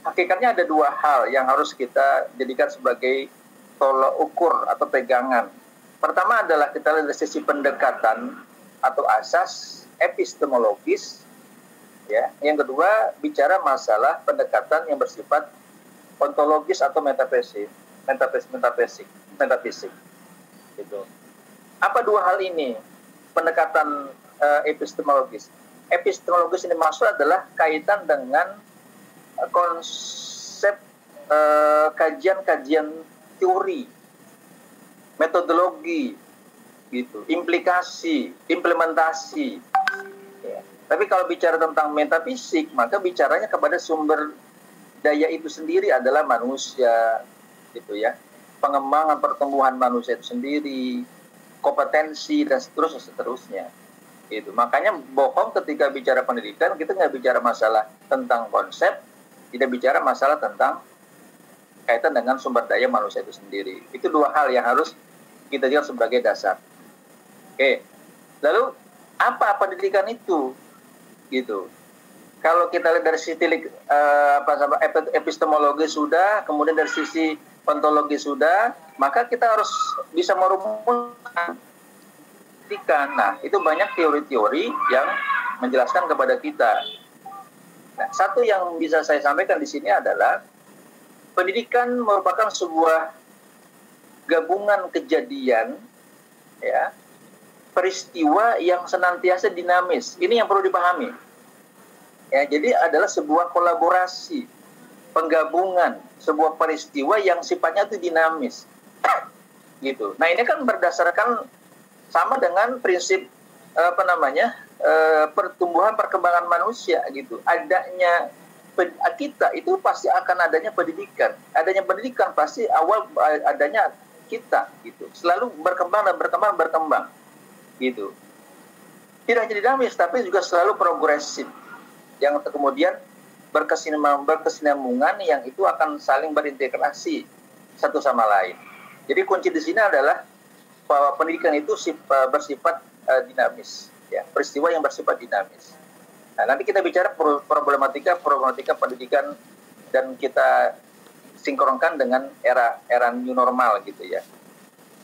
hakikatnya ada dua hal yang harus kita jadikan sebagai tolak ukur atau pegangan. Pertama adalah kita lihat dari sisi pendekatan atau asas epistemologis, ya. Yang kedua bicara masalah pendekatan yang bersifat ontologis atau metafisik. Gitu. Apa dua hal ini? Pendekatan epistemologis. Epistemologis ini maksud adalah kaitan dengan konsep kajian-kajian teori, metodologi, gitu, implikasi, implementasi. Ya. Tapi kalau bicara tentang metafisik, maka bicaranya kepada sumber daya itu sendiri adalah manusia, gitu ya. Pengembangan pertumbuhan manusia itu sendiri, kompetensi dan seterusnya. Gitu. Makanya bohong ketika bicara pendidikan, kita nggak bicara masalah tentang konsep, tidak bicara masalah tentang kaitan dengan sumber daya manusia itu sendiri. Itu dua hal yang harus kita lihat sebagai dasar. Oke. Lalu apa pendidikan itu? Gitu. Kalau kita lihat dari sisi epistemologi sudah, kemudian dari sisi ontologi sudah, maka kita harus bisa merumuskan pendidikan. Nah, itu banyak teori-teori yang menjelaskan kepada kita. Nah, satu yang bisa saya sampaikan di sini adalah pendidikan merupakan sebuah gabungan kejadian, ya, peristiwa yang senantiasa dinamis. Ini yang perlu dipahami. Ya, jadi adalah sebuah kolaborasi, penggabungan sebuah peristiwa yang sifatnya itu dinamis. Gitu. Nah, ini kan berdasarkan sama dengan prinsip pertumbuhan perkembangan manusia, gitu. Adanya kita itu pasti akan adanya pendidikan. Adanya pendidikan pasti awal adanya kita, gitu. Selalu berkembang dan berkembang, gitu. Tidak hanya dinamis, tapi juga selalu progresif. Yang kemudian berkesinambungan yang itu akan saling berintegrasi satu sama lain. Jadi kunci di sini adalah bahwa pendidikan itu bersifat dinamis, ya, peristiwa yang bersifat dinamis. Nah, nanti kita bicara problematika pendidikan dan kita sinkronkan dengan era new normal, gitu ya.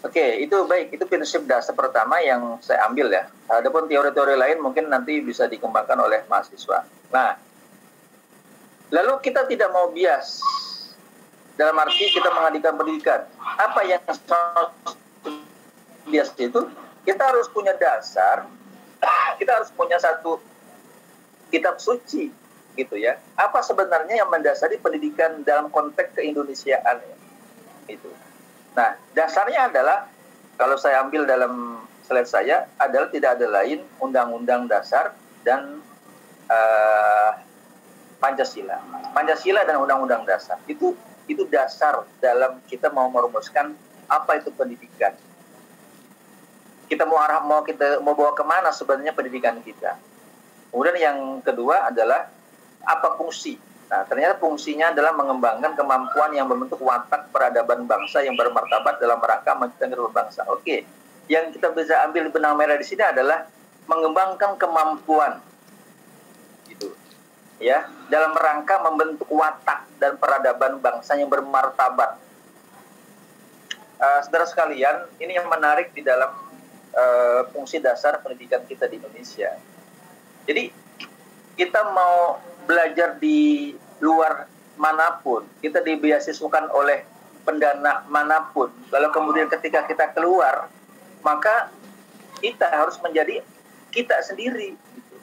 Oke, itu baik, itu prinsip dasar pertama yang saya ambil ya. Adapun teori-teori lain mungkin nanti bisa dikembangkan oleh mahasiswa. Nah, lalu kita tidak mau bias dalam arti kita menghadirkan pendidikan. Apa yang bias itu? Kita harus punya dasar, kita harus punya satu kitab suci, gitu ya. Apa sebenarnya yang mendasari pendidikan dalam konteks keindonesiaan, itu. Nah, dasarnya adalah kalau saya ambil dalam slide saya adalah tidak ada lain Undang-Undang Dasar dan Pancasila. Pancasila dan Undang-Undang Dasar itu dasar dalam kita mau merumuskan apa itu pendidikan. Kita mau bawa kemana sebenarnya pendidikan kita. Kemudian yang kedua adalah apa fungsi. Nah, ternyata fungsinya adalah mengembangkan kemampuan yang membentuk watak peradaban bangsa yang bermartabat dalam rangka menciptakan bangsa. Oke, yang kita bisa ambil benang merah di sini adalah mengembangkan kemampuan, gitu, ya, dalam rangka membentuk watak dan peradaban bangsa yang bermartabat. Saudara sekalian, ini yang menarik di dalam fungsi dasar pendidikan kita di Indonesia. Jadi kita mau belajar di luar manapun, kita dibeasiswakan oleh pendana manapun, lalu kemudian ketika kita keluar, maka kita harus menjadi kita sendiri, gitu.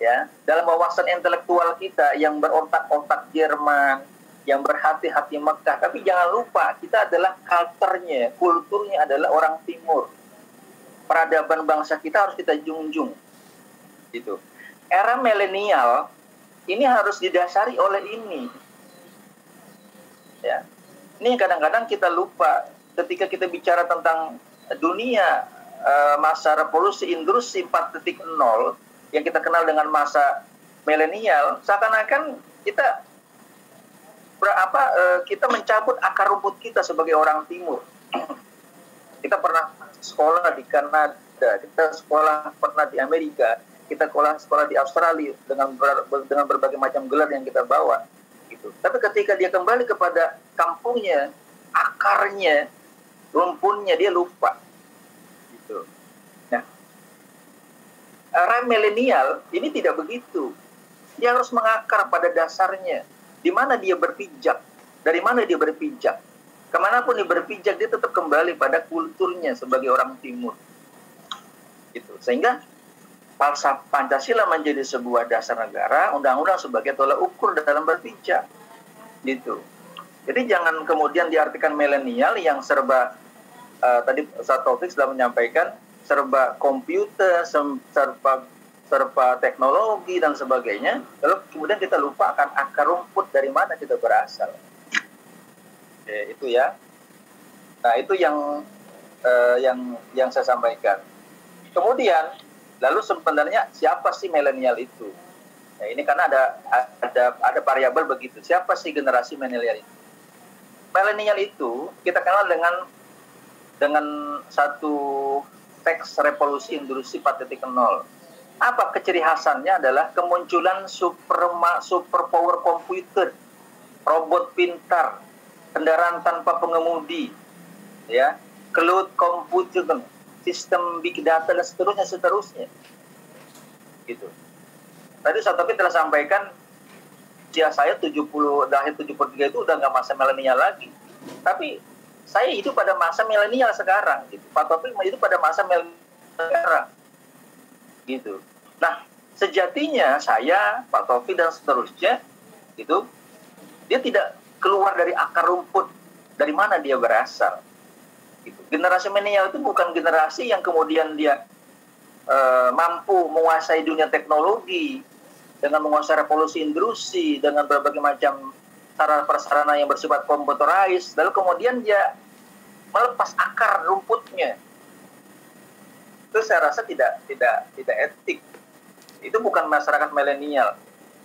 Ya, dalam wawasan intelektual kita yang berotak-otak Jerman, yang berhati-hati Mekah, tapi jangan lupa kita adalah kulturnya adalah orang Timur. Peradaban bangsa kita harus kita junjung, gitu. Era milenial ini harus didasari oleh ini. Ya, ini kadang-kadang kita lupa ketika kita bicara tentang dunia masa revolusi industri 4.0 yang kita kenal dengan masa milenial, seakan-akan kita kita mencabut akar rumput kita sebagai orang Timur. Kita pernah sekolah di Kanada, kita sekolah pernah di Amerika, kita sekolah di Australia dengan berbagai macam gelar yang kita bawa, gitu. Tapi ketika dia kembali kepada kampungnya, akarnya, rumpunnya, dia lupa, gitu. Nah, era milenial ini tidak begitu. Dia harus mengakar pada dasarnya. Di mana dia berpijak, dari mana dia berpijak, kemanapun dia berpijak, dia tetap kembali pada kulturnya sebagai orang Timur, gitu. Sehingga falsafah Pancasila menjadi sebuah dasar negara, undang-undang sebagai tolak ukur dalam berpijak, gitu. Jadi jangan kemudian diartikan milenial yang serba tadi Ustaz Taufik sudah menyampaikan serba komputer, serba teknologi dan sebagainya, lalu kemudian kita lupa akan akar rumput dari mana kita berasal. Oke, itu ya. Nah, itu yang saya sampaikan. Kemudian lalu sebenarnya siapa sih milenial itu? Nah, ini karena ada variabel begitu. Siapa sih generasi milenial itu? Milenial itu kita kenal dengan satu teks revolusi industri 4.0. Apa keciri khasannya adalah kemunculan super power komputer, robot pintar, kendaraan tanpa pengemudi, ya, cloud computing, sistem big data dan seterusnya, gitu. Tadi Ustaz telah sampaikan, ya saya 73 itu udah nggak masa milenial lagi, tapi saya hidup pada masa milenial sekarang, gitu. Pak Taufik hidup pada masa milenial sekarang, gitu. Nah, sejatinya saya, Pak Taufik dan seterusnya, gitu, dia tidak keluar dari akar rumput dari mana dia berasal. Gitu. Generasi milenial itu bukan generasi yang kemudian dia mampu menguasai dunia teknologi dengan menguasai revolusi industri dengan berbagai macam sarana-prasarana yang bersifat komputerized, lalu kemudian dia melepas akar rumputnya. Itu saya rasa tidak etik. Itu bukan masyarakat milenial.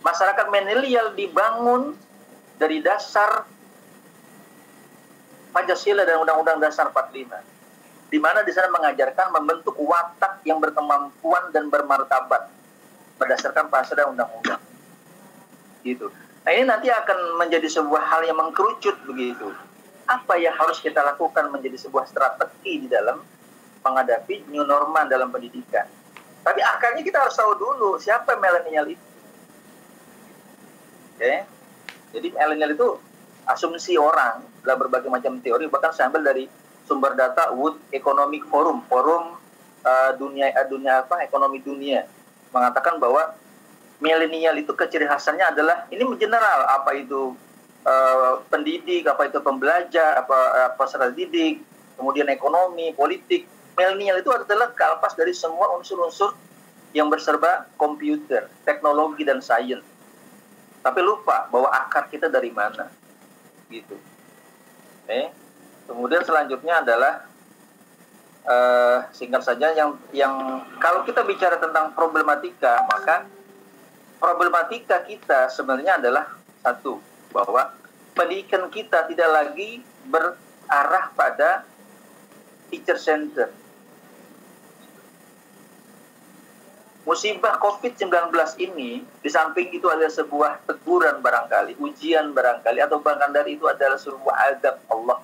Masyarakat milenial dibangun dari dasar Pancasila dan Undang-Undang Dasar 45. Di mana di sana mengajarkan membentuk watak yang berkemampuan dan bermartabat berdasarkan pasal dan undang-undang. Gitu. Nah, ini nanti akan menjadi sebuah hal yang mengkerucut begitu. Apa yang harus kita lakukan menjadi sebuah strategi di dalam menghadapi new normal dalam pendidikan. Tapi akarnya kita harus tahu dulu siapa milenial itu. Oke. Jadi milenial itu asumsi orang dalam berbagai macam teori, bahkan saya ambil dari sumber data World Economic Forum, ekonomi dunia, mengatakan bahwa milenial itu keciri khasannya adalah ini general, apa itu pendidik, apa itu pembelajar, apa peserta didik, kemudian ekonomi, politik. Milenial itu adalah kalpas dari semua unsur-unsur yang berserba komputer, teknologi dan sains. Tapi lupa bahwa akar kita dari mana, gitu. Kemudian selanjutnya adalah singkat saja yang kalau kita bicara tentang problematika, maka problematika kita sebenarnya adalah satu, bahwa pendidikan kita tidak lagi berarah pada teacher center. Musibah COVID-19 ini, di samping itu adalah sebuah teguran barangkali, ujian barangkali, atau bahkan dari itu adalah sebuah azab Allah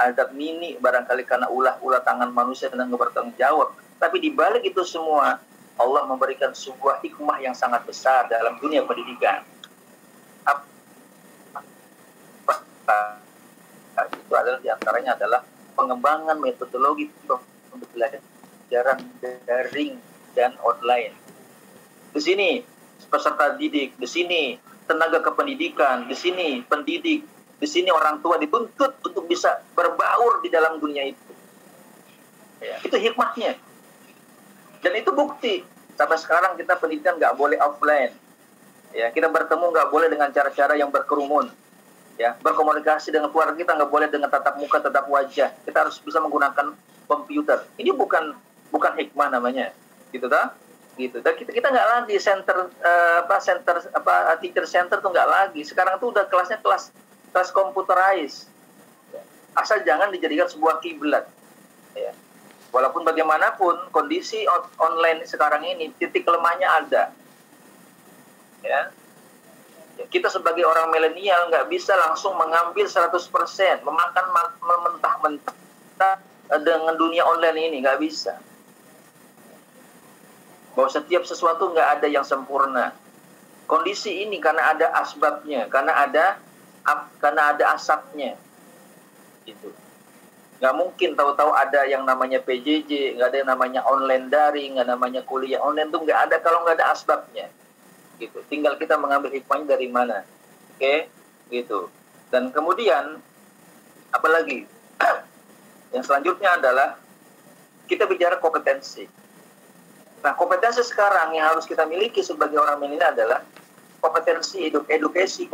azab mini barangkali karena ulah tangan manusia dan nggak bertanggung jawab. Tapi di balik itu semua, Allah memberikan sebuah hikmah yang sangat besar dalam dunia pendidikan. Itu adalah diantaranya adalah pengembangan metodologi pembelajaran daring dan online. Di sini peserta didik, di sini tenaga kependidikan, di sini pendidik, di sini orang tua dituntut untuk bisa berbaur di dalam dunia itu. Ya, itu hikmahnya. Dan itu bukti. Sampai sekarang kita pendidikan nggak boleh offline. Ya, kita bertemu nggak boleh dengan cara-cara yang berkerumun. Ya, berkomunikasi dengan keluarga kita nggak boleh dengan tatap muka, tatap wajah. Kita harus bisa menggunakan komputer. Ini bukan hikmah namanya, gitu tak? Gitu. Dan kita nggak lagi teacher center tuh nggak lagi. Sekarang tuh udah kelasnya kelas computerized. Asal jangan dijadikan sebuah kiblat. Ya. Walaupun bagaimanapun kondisi online sekarang ini titik lemahnya ada. Ya. Kita sebagai orang milenial nggak bisa langsung mengambil 100%, memakan mentah-mentah dengan dunia online ini, nggak bisa. Bahwa setiap sesuatu nggak ada yang sempurna. Kondisi ini karena ada asbabnya, karena ada asapnya, gitu. Nggak mungkin tahu-tahu ada yang namanya PJJ, nggak ada yang namanya online daring, nggak namanya kuliah online, tuh nggak ada kalau nggak ada asbabnya. Gitu. Tinggal kita mengambil hikmahnya dari mana. Oke, gitu. Dan kemudian apalagi yang selanjutnya adalah kita bicara kompetensi. Nah, kompetensi sekarang yang harus kita miliki sebagai orang milenial adalah kompetensi education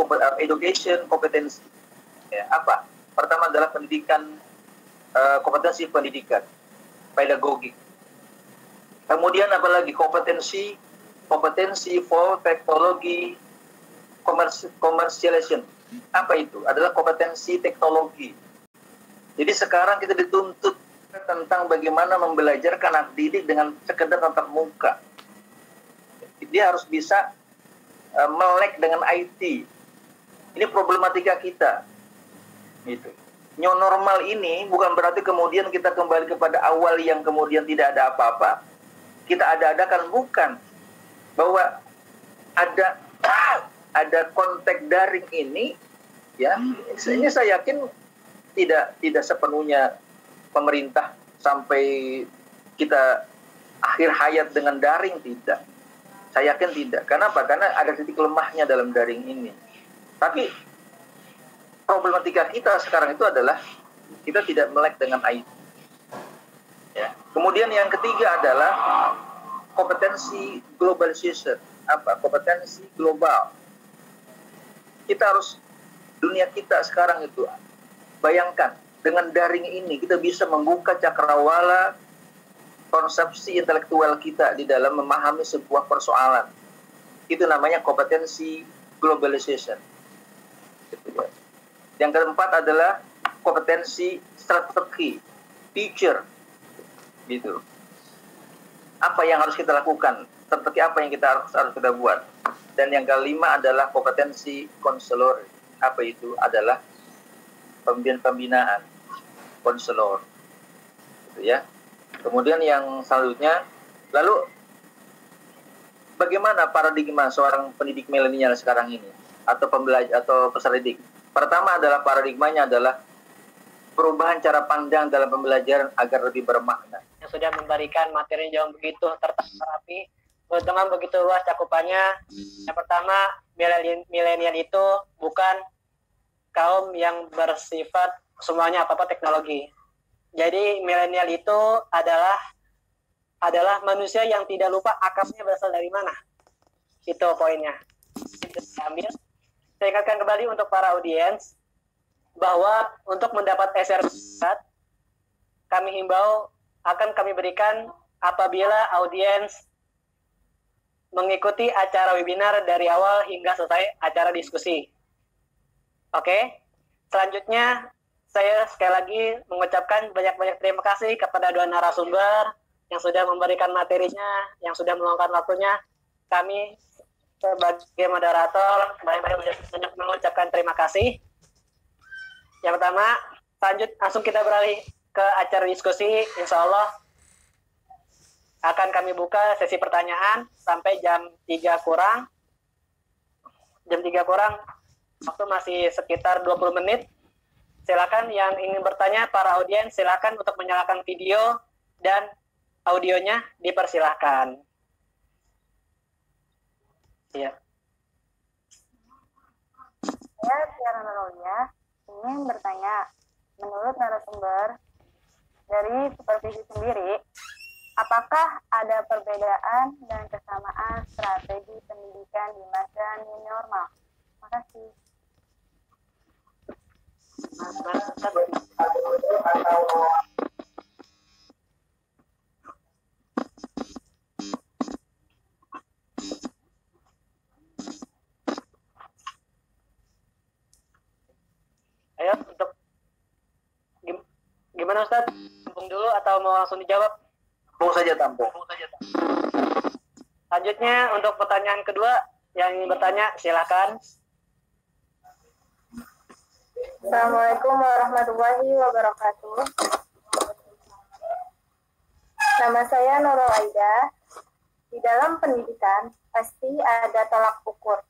kompetensi. Ya, apa? Pertama adalah pendidikan, kompetensi pendidikan, pedagogik. Kemudian apalagi kompetensi for teknologi commercialization. Apa itu? Adalah kompetensi teknologi. Jadi sekarang kita dituntut tentang bagaimana membelajarkan anak didik dengan sekedar tatap muka. Dia harus bisa melek dengan IT. Ini problematika kita. Gitu. New normal ini bukan berarti kemudian kita kembali kepada awal yang kemudian tidak ada apa-apa. Kita ada-adakan, bukan. Bahwa ada kontak daring ini, ya, ini saya yakin tidak sepenuhnya pemerintah sampai kita akhir hayat dengan daring, tidak. Saya yakin tidak. Kenapa? Karena ada titik lemahnya dalam daring ini. Tapi problematika kita sekarang itu adalah kita tidak melek dengan IT. Ya. Kemudian yang ketiga adalah kompetensi globalization. Apa? Kompetensi global. Kita harus, dunia kita sekarang itu, bayangkan, dengan daring ini kita bisa membuka cakrawala konsepsi intelektual kita di dalam memahami sebuah persoalan. Itu namanya kompetensi globalization. Yang keempat adalah kompetensi strategi, future. Gitu. Apa yang harus kita lakukan, strategi apa yang kita harus kita buat. Dan yang kelima adalah kompetensi konselor. Apa itu? Adalah pembinaan konselor, gitu ya. Kemudian yang selanjutnya, lalu bagaimana paradigma seorang pendidik milenial sekarang ini atau pembelajar atau peserta didik? Pertama adalah paradigmanya adalah perubahan cara pandang dalam pembelajaran agar lebih bermakna. Yang sudah memberikan materi yang begitu terterapi dengan begitu luas cakupannya. Yang pertama, milenial itu bukan kaum yang bersifat semuanya apa-apa teknologi. Jadi milenial itu adalah manusia yang tidak lupa akarnya berasal dari mana. Itu poinnya. Itu diambil. Saya ingatkan kembali untuk para audiens bahwa untuk mendapat sertifikat kami himbau akan kami berikan apabila audiens mengikuti acara webinar dari awal hingga selesai acara diskusi. Oke. Selanjutnya saya sekali lagi mengucapkan banyak-banyak terima kasih kepada dua narasumber yang sudah memberikan materinya, yang sudah meluangkan waktunya. Kami sebagai moderator banyak mengucapkan terima kasih. Yang pertama, langsung kita beralih ke acara diskusi. Insya Allah akan kami buka sesi pertanyaan sampai jam 3 kurang. Jam 3 kurang, waktu masih sekitar 20 menit. Silakan yang ingin bertanya, para audiens, silakan untuk menyalakan video dan audionya dipersilahkan. Iya. Saya Tiara Nuraulia ingin bertanya, menurut narasumber dari supervisi sendiri, apakah ada perbedaan dan kesamaan strategi pendidikan di masa new normal? Terima kasih. Ayo, untuk gimana Ustaz? Tampung dulu atau mau langsung dijawab? Tampung saja, tampung. Selanjutnya untuk pertanyaan kedua yang ingin bertanya silakan. Assalamualaikum warahmatullahi wabarakatuh. Nama saya Nurul Aida. Di dalam pendidikan pasti ada tolak ukur.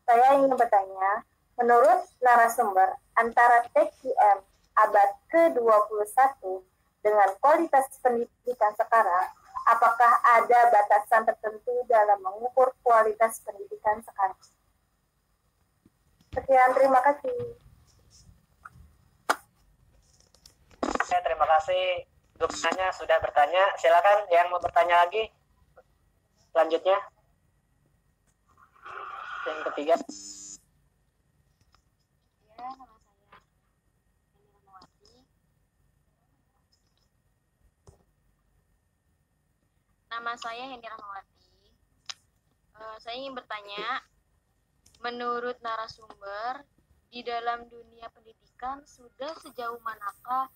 Saya ingin bertanya, menurut narasumber, antara TQM abad ke-21 dengan kualitas pendidikan sekarang, apakah ada batasan tertentu dalam mengukur kualitas pendidikan sekarang? Sekian, terima kasih. Oke, terima kasih. Grupnya sudah bertanya. Silakan yang mau bertanya lagi. Selanjutnya. Yang ketiga. Ya, nama saya Heni Rahmawati. Nama saya Heni Rahmawati. Saya ingin bertanya, menurut narasumber, di dalam dunia pendidikan sudah sejauh manakah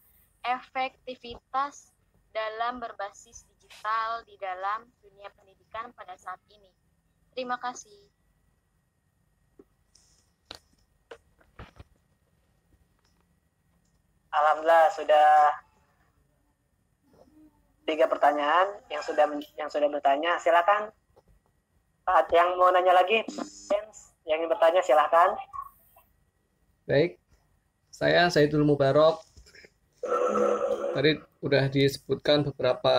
efektivitas dalam berbasis digital di dalam dunia pendidikan pada saat ini? Terima kasih. Alhamdulillah sudah 3 pertanyaan yang sudah bertanya. Silakan. Yang mau nanya lagi, yang ingin bertanya silakan. Baik, saya Saidul Mubarok. Tadi sudah disebutkan beberapa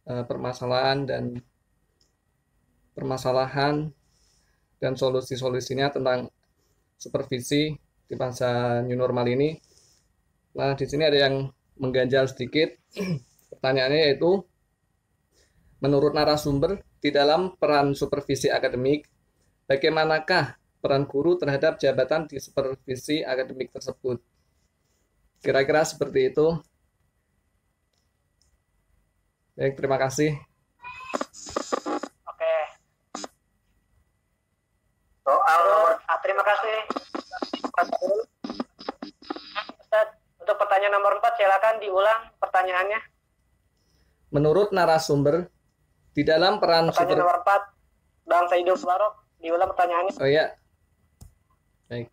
permasalahan dan solusi-solusinya tentang supervisi di masa new normal ini. Nah, di sini ada yang mengganjal sedikit. Pertanyaannya yaitu, menurut narasumber, di dalam peran supervisi akademik, bagaimanakah peran guru terhadap jabatan di supervisi akademik tersebut? Kira-kira seperti itu. Baik, terima kasih. Oke. Terima kasih. Ustaz, untuk pertanyaan nomor 4, silakan diulang pertanyaannya. Menurut narasumber, di dalam peran pertanyaan nomor 4, Bang Saidul Mubarok, diulang pertanyaannya. Oh ya. Baik.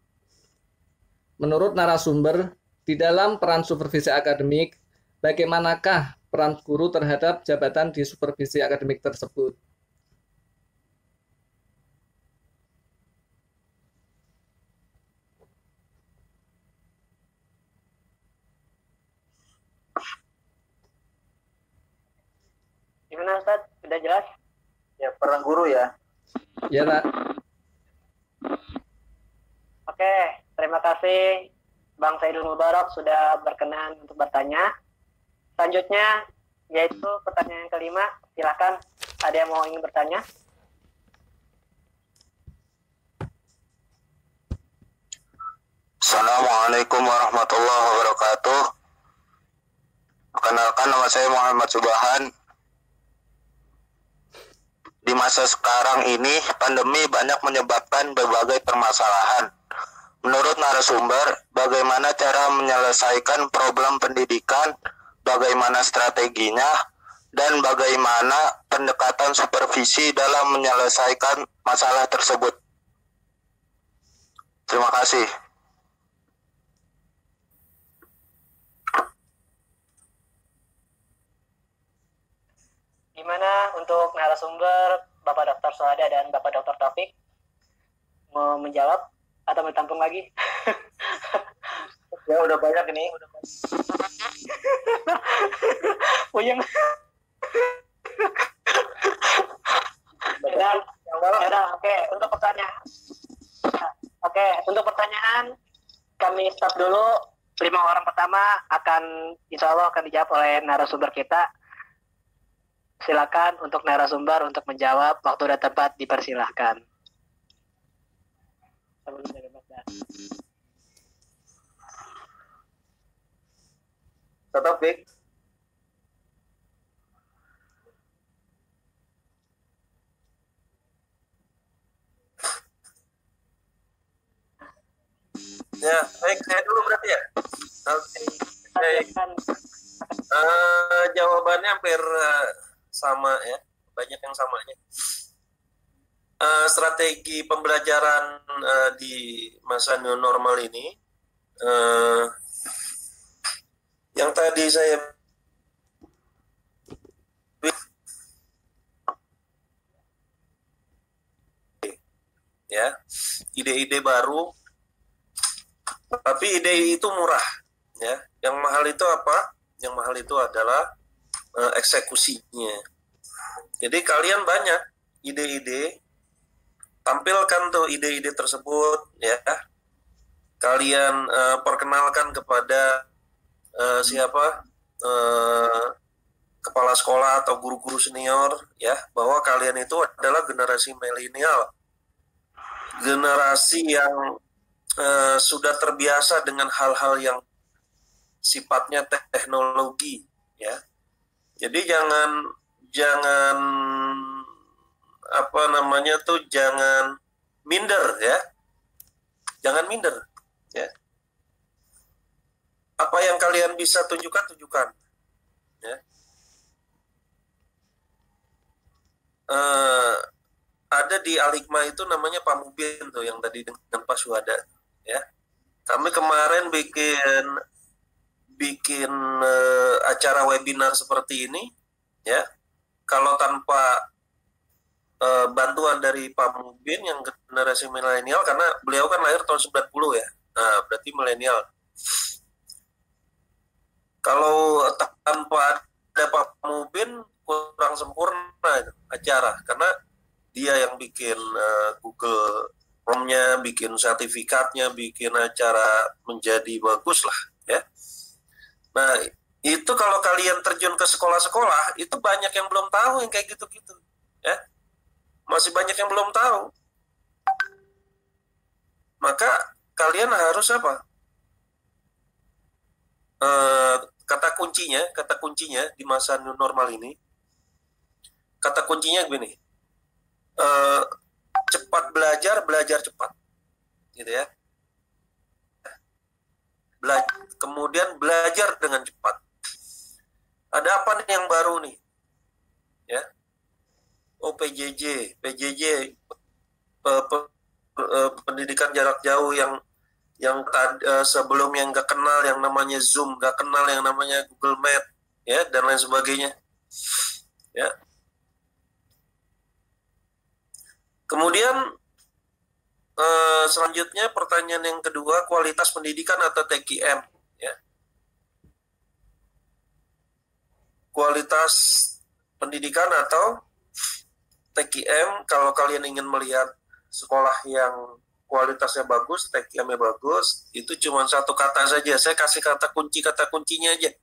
Menurut narasumber, di dalam peran supervisi akademik, bagaimanakah peran guru terhadap jabatan di supervisi akademik tersebut? Gimana Ustaz? Sudah jelas? Ya, peran guru ya. Ya, Pak. Oke, terima kasih Bang Saidul Mubarok sudah berkenan untuk bertanya. Selanjutnya yaitu pertanyaan yang kelima. Silakan, ada yang mau ingin bertanya? Assalamualaikum warahmatullahi wabarakatuh. Perkenalkan, nama saya Muhammad Subahan. Di masa sekarang ini, pandemi banyak menyebabkan berbagai permasalahan. Menurut narasumber, bagaimana cara menyelesaikan problem pendidikan, bagaimana strateginya, dan bagaimana pendekatan supervisi dalam menyelesaikan masalah tersebut. Terima kasih. Gimana untuk narasumber Bapak Dr. Suhada dan Bapak Dr. Taufik? Mau menjawab atau mau tampung lagi? Ya udah banyak ini. Puyeng. Oke. Untuk pertanyaan kami stop dulu. 5 orang pertama insya Allah akan dijawab oleh narasumber kita. Silakan untuk narasumber untuk menjawab. Waktu dan tempat dipersilahkan. Taufik. Ya, baik, saya dulu berarti ya. Oke. Baik. Jawabannya hampir sama ya, banyak yang samanya. Strategi pembelajaran di masa new normal ini, yang tadi saya ya, ide-ide baru. Tapi ide itu murah, ya. Yang mahal itu apa? Yang mahal itu adalah eksekusinya. Jadi kalian banyak ide-ide, tampilkan tuh ide-ide tersebut, ya. Kalian perkenalkan kepada siapa? Kepala sekolah atau guru-guru senior, ya, bahwa kalian itu adalah generasi milenial, generasi yang sudah terbiasa dengan hal-hal yang sifatnya teknologi, ya. Jadi jangan apa namanya tuh, jangan minder, ya. Jangan minder, ya. Apa yang kalian bisa tunjukkan, ya. Ada di Aligma itu namanya Pak Mubin tuh yang tadi dengan Pak Suhada, ya. Kami kemarin bikin acara webinar seperti ini, ya. Kalau tanpa bantuan dari Pak Mubin yang generasi milenial, karena beliau kan lahir tahun 90 ya. Nah, berarti milenial. Kalau tanpa ada Pak Mubin kurang sempurna itu acara, karena dia yang bikin Google Chrome-nya, bikin sertifikatnya, bikin acara menjadi bagus lah, ya. Nah, itu kalau kalian terjun ke sekolah-sekolah, itu banyak yang belum tahu yang kayak gitu-gitu, ya. Masih banyak yang belum tahu. Maka kalian harus apa? Kata kuncinya di masa new normal ini, kata kuncinya begini. Cepat belajar cepat, gitu ya. Kemudian belajar dengan cepat. Ada apa nih yang baru nih, ya? PJJ, pendidikan jarak jauh yang sebelumnya nggak kenal yang namanya Zoom, nggak kenal yang namanya Google Meet, ya, dan lain sebagainya, ya. Kemudian selanjutnya pertanyaan yang kedua, kualitas pendidikan atau TKM, ya. Kualitas pendidikan atau TKM, kalau kalian ingin melihat sekolah yang kualitasnya bagus, TKM-nya bagus, itu cuma satu kata saja. Saya kasih kata kuncinya aja.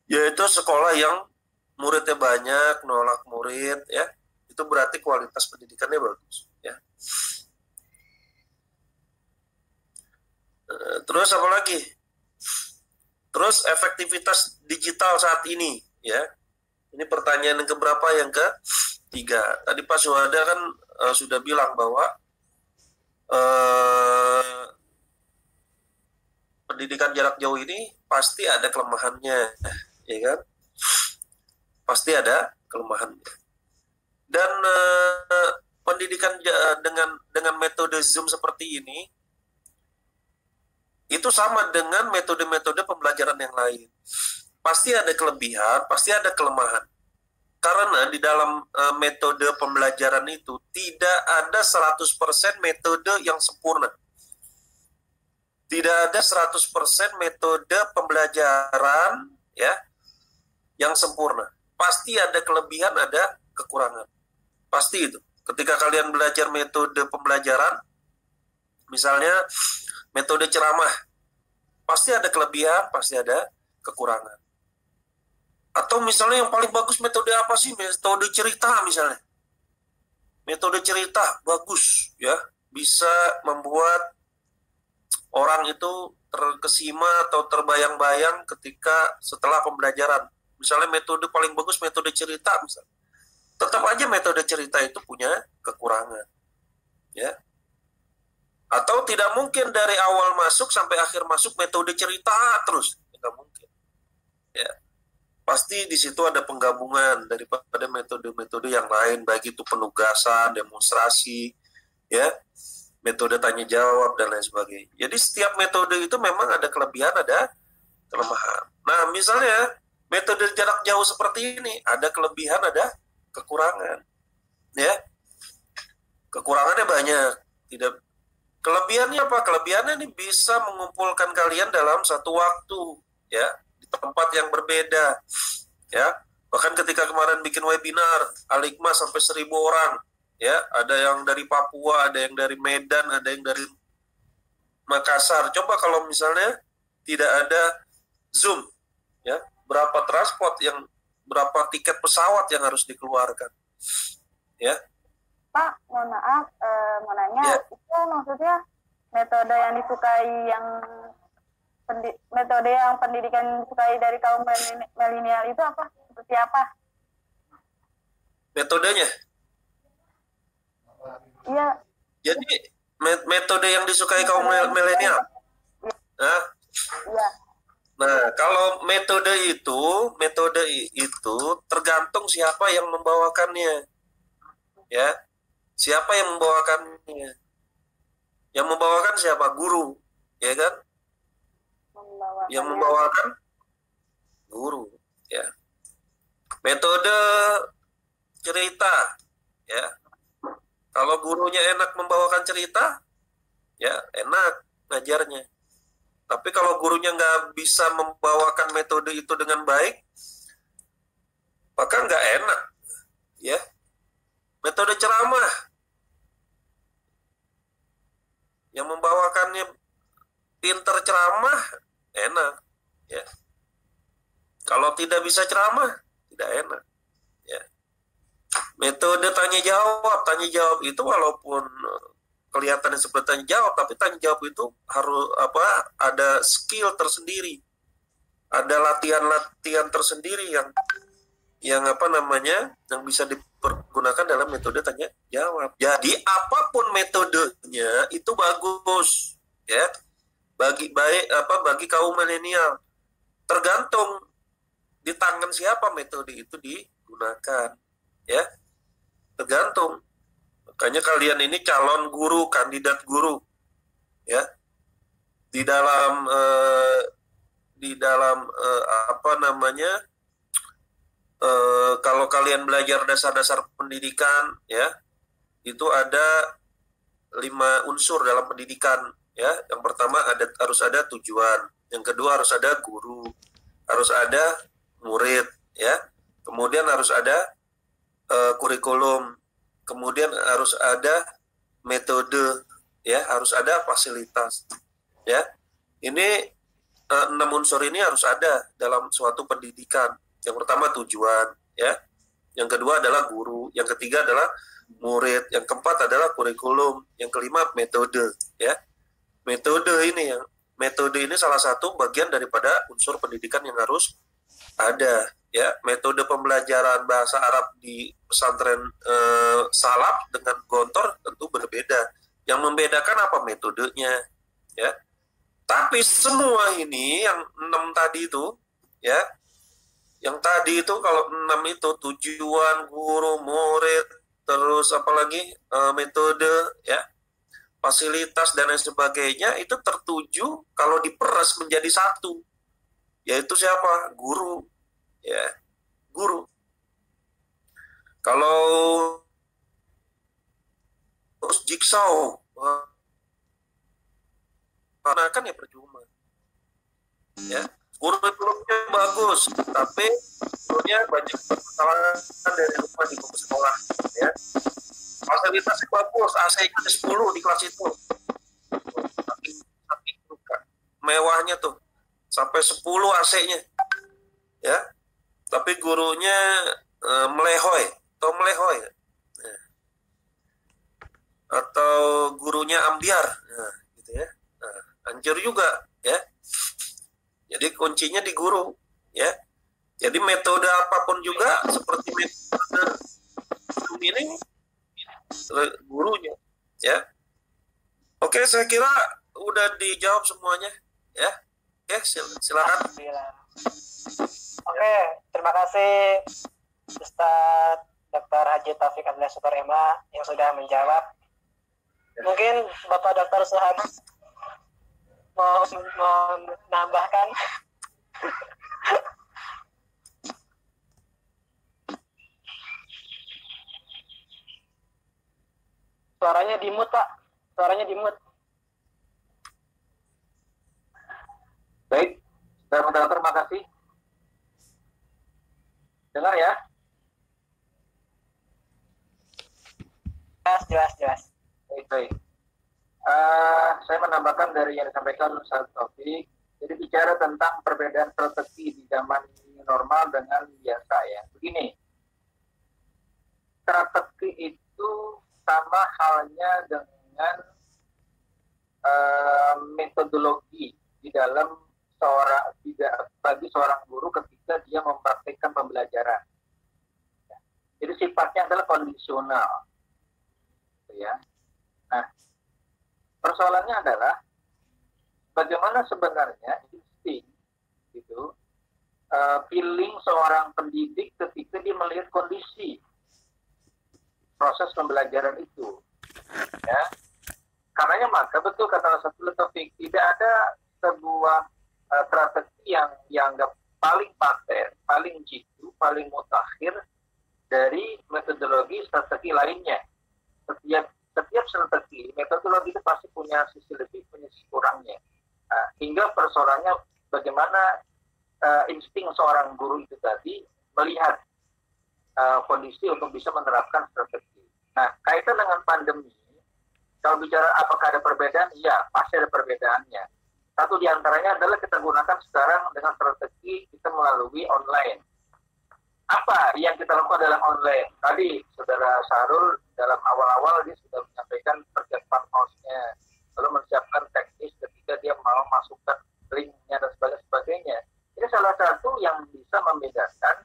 Yaitu sekolah yang muridnya banyak, nolak murid, ya. Itu berarti kualitas pendidikannya bagus, ya. Terus apa lagi? Terus efektivitas digital saat ini, ya. Ini pertanyaan yang keberapa? Yang ketiga. Tadi Pak Suhada kan sudah bilang bahwa pendidikan jarak jauh ini pasti ada kelemahannya, ya kan? Pasti ada kelemahannya. Dan pendidikan dengan metode Zoom seperti ini itu sama dengan metode-metode pembelajaran yang lain. Pasti ada kelebihan, pasti ada kelemahan. Karena di dalam metode pembelajaran itu tidak ada 100% metode yang sempurna. Tidak ada 100% metode pembelajaran ya yang sempurna. Pasti ada kelebihan, ada kekurangan. Pasti itu. Ketika kalian belajar metode pembelajaran, misalnya metode ceramah, pasti ada kelebihan, pasti ada kekurangan. Atau misalnya yang paling bagus metode apa sih? Metode cerita misalnya. Metode cerita bagus ya, bisa membuat orang itu terkesima atau terbayang-bayang ketika setelah pembelajaran. Misalnya metode paling bagus metode cerita misalnya. Tetap aja metode cerita itu punya kekurangan. Ya. Atau tidak mungkin dari awal masuk sampai akhir masuk metode cerita terus. Tidak mungkin. Ya. Pasti di situ ada penggabungan daripada metode-metode yang lain, baik itu penugasan, demonstrasi, ya, metode tanya jawab dan lain sebagainya. Jadi setiap metode itu memang ada kelebihan, ada kelemahan. Nah, misalnya metode jarak jauh seperti ini ada kelebihan, ada kekurangan. Ya. Kekurangannya banyak. Tidak. Kelebihannya apa? Kelebihannya ini bisa mengumpulkan kalian dalam satu waktu, ya, di tempat yang berbeda. Ya. Bahkan ketika kemarin bikin webinar Al-Hikmah sampai 1.000 orang. Ya, ada yang dari Papua, ada yang dari Medan, ada yang dari Makassar. Coba kalau misalnya tidak ada Zoom, ya, berapa transport berapa tiket pesawat yang harus dikeluarkan, ya? Pak, mohon maaf, mau nanya, Ya. itu maksudnya metode yang disukai metode yang pendidikan disukai dari kaum milenial itu apa? Seperti apa? Metodenya? Iya. Jadi metode yang disukai kaum milenial. Nah, Iya. nah, kalau metode itu tergantung siapa yang membawakannya. Ya. Siapa yang membawakannya? Yang membawakan siapa? Guru, ya kan? Yang membawakan guru, ya. Metode cerita, ya. Kalau gurunya enak membawakan cerita, ya enak ngajarnya. Tapi kalau gurunya nggak bisa membawakan metode itu dengan baik, maka nggak enak. Ya. Metode ceramah, yang membawakannya pinter ceramah, enak. Ya. Kalau tidak bisa ceramah, tidak enak. Ya. Metode tanya jawab itu walaupun kelihatannya seperti tanya jawab, tapi tanya jawab itu harus ada skill tersendiri, ada latihan tersendiri yang bisa dipergunakan dalam metode tanya jawab. Jadi apapun metodenya itu bagus, ya, bagi kaum milenial. Tergantung di tangan siapa metode itu digunakan, ya, tergantung. Makanya kalian ini calon guru, kandidat guru, ya, di dalam kalau kalian belajar dasar-dasar pendidikan, ya, itu ada 5 unsur dalam pendidikan, ya. Yang pertama harus ada tujuan, yang kedua harus ada guru, harus ada murid, ya. Kemudian harus ada kurikulum, kemudian harus ada metode, ya, harus ada fasilitas, ya. Ini 6 unsur ini harus ada dalam suatu pendidikan. Yang pertama tujuan, ya. Yang kedua adalah guru, yang ketiga adalah murid, yang keempat adalah kurikulum, yang kelima metode, ya. Metode ini salah satu bagian daripada unsur pendidikan yang harus ada, ya. Metode pembelajaran bahasa Arab di pesantren salaf dengan gontor tentu berbeda. Yang membedakan apa? Metodenya, ya. Tapi semua ini yang 6 tadi itu, ya, yang tadi itu kalau 6 itu tujuan, guru, murid, terus apalagi metode, ya, fasilitas dan lain sebagainya, itu tertuju kalau diperas menjadi satu, yaitu siapa? Guru, ya, guru. Kalau terus jigsaw, karena kan ya percuma. Ya, kurikulumnya bagus, tapi gurunya banyak kesalahan dari rumah di buku sekolah. Ya, fasilitasnya bagus, AC-nya 10 di kelas itu. Saking mewahnya tuh, sampai 10 AC-nya. Ya, tapi gurunya melehoy, atau melehoy. Atau gurunya ambiar, nah, gitu ya. Nah, hancur juga, ya. Jadi kuncinya di guru, ya. Jadi metode apapun juga seperti metode ini gurunya, ya. Oke, saya kira udah dijawab semuanya, ya. Oke, silakan. Oke, terima kasih Ustadz Dr. Haji Taufik Abdullah Sukarema yang sudah menjawab. Mungkin Bapak Dr. Suhad mau menambahkan. Suaranya dimut, Pak. Suaranya dimut. Baik, Dr. terima kasih. Dengar ya? Jelas. Baik. Saya menambahkan dari yang disampaikan Ustaz Taufik. Jadi bicara tentang perbedaan strategi di zaman normal dengan biasa ya. Begini, strategi itu sama halnya dengan metodologi di dalam bagi seorang guru ketika dia mempraktikkan pembelajaran. Jadi sifatnya adalah kondisional, ya. Nah, persoalannya adalah bagaimana sebenarnya insting gitu, feeling seorang pendidik ketika dia melihat kondisi proses pembelajaran itu, ya. Karenanya maka betul kata Ustaz Taufik, tidak ada sebuah strategi yang dianggap paling paten, paling jitu, paling mutakhir dari metodologi strategi lainnya. Setiap strategi, metodologi itu pasti punya sisi lebih, punya sisi kurangnya. Hingga persoalannya bagaimana insting seorang guru itu tadi melihat kondisi untuk bisa menerapkan strategi. Nah, kaitan dengan pandemi, kalau bicara apakah ada perbedaan, iya, pasti ada perbedaannya. Satu di antaranya adalah kita gunakan sekarang dengan strategi kita melalui online. Apa yang kita lakukan dalam online? Tadi Saudara Sarul dalam awal-awal dia sudah menyampaikan persiapan host-nya, lalu menyiapkan teknis ketika dia mau masukkan link-nya dan sebagainya. Ini salah satu yang bisa membedakan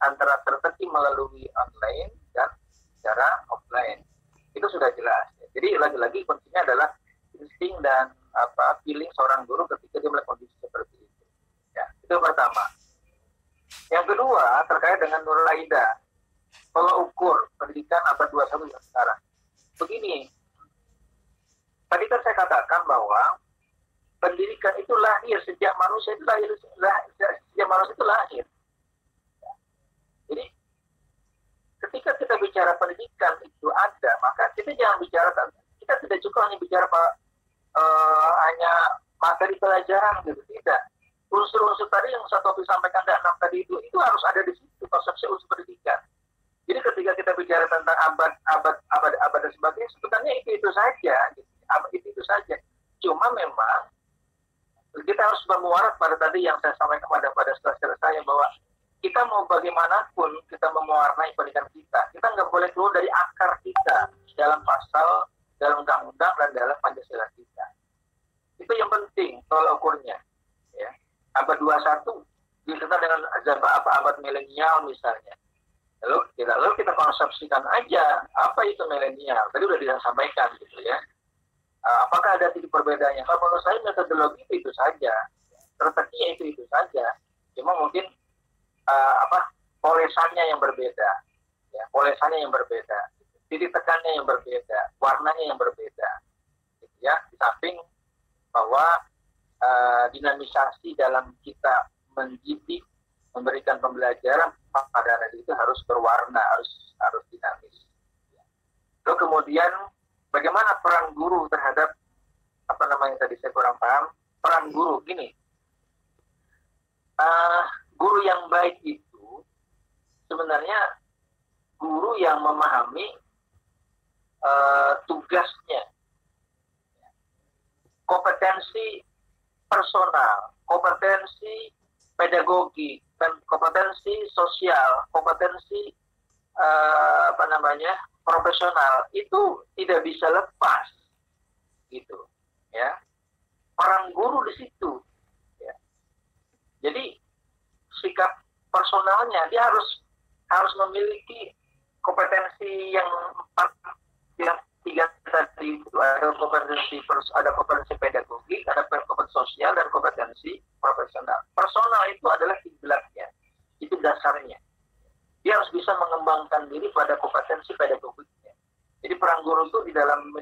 antara strategi melalui online dan secara offline. Itu sudah jelas. Jadi lagi-lagi kuncinya adalah insting dan feeling seorang guru ketika dia melihat kondisi seperti itu. Ya, itu pertama. Yang kedua terkait dengan Nurul Aida, pola ukur pendidikan abad 21 yang sekarang. Begini, tadi kan saya katakan bahwa pendidikan itu lahir sejak manusia itu lahir. Ya. Jadi ketika kita bicara pendidikan itu ada, maka kita jangan bicara, kita tidak cukup hanya bicara hanya materi pelajaran gitu, tidak. Unsur-unsur tadi yang Ustaz Taufik sampaikan dan 6 tadi itu harus ada di situ, konsepsi unsur pendidikan. Jadi ketika kita bicara tentang abad dan sebagainya, sebenarnya itu saja, gitu. Itu saja. Cuma memang kita harus bermuara pada tadi yang saya sampaikan pada saudara saya, bahwa kita mau bagaimanapun kita mewarnai pendidikan kita nggak boleh keluar dari akar kita dalam pasal, dalam undang-undang dan dalam Pancasila kita. Itu yang penting tolak ukurnya. Ya. Abad 21 dikenal dengan abad milenial misalnya. Lalu kita konsepsikan aja apa itu milenial. Tadi udah disampaikan gitu ya. Apakah ada titik perbedaannya? Kalau menurut saya metodologi itu saja, strateginya itu saja. Cuma mungkin polesannya yang berbeda, ya, polesannya yang berbeda, titik tekannya yang berbeda, warnanya yang berbeda, gitu ya. Di samping bahwa dinamisasi dalam kita mendidik, memberikan pembelajaran pada anak itu harus berwarna, harus dinamis. Lalu kemudian bagaimana peran guru terhadap apa namanya tadi saya kurang paham. Peran guru gini, guru yang baik itu sebenarnya guru yang memahami tugasnya, kompetensi personal, kompetensi pedagogi, kompetensi sosial, kompetensi profesional itu tidak bisa lepas, gitu, ya. Peran guru di situ, ya. Jadi sikap personalnya dia harus memiliki kompetensi yang tiga tadi itu, ada kompetensi pedagogik, ada kompetensi sosial, dan kompetensi profesional. Personal itu adalah kiblatnya, itu dasarnya. Dia harus bisa mengembangkan diri pada kompetensi pedagogiknya. Jadi peran guru itu di dalam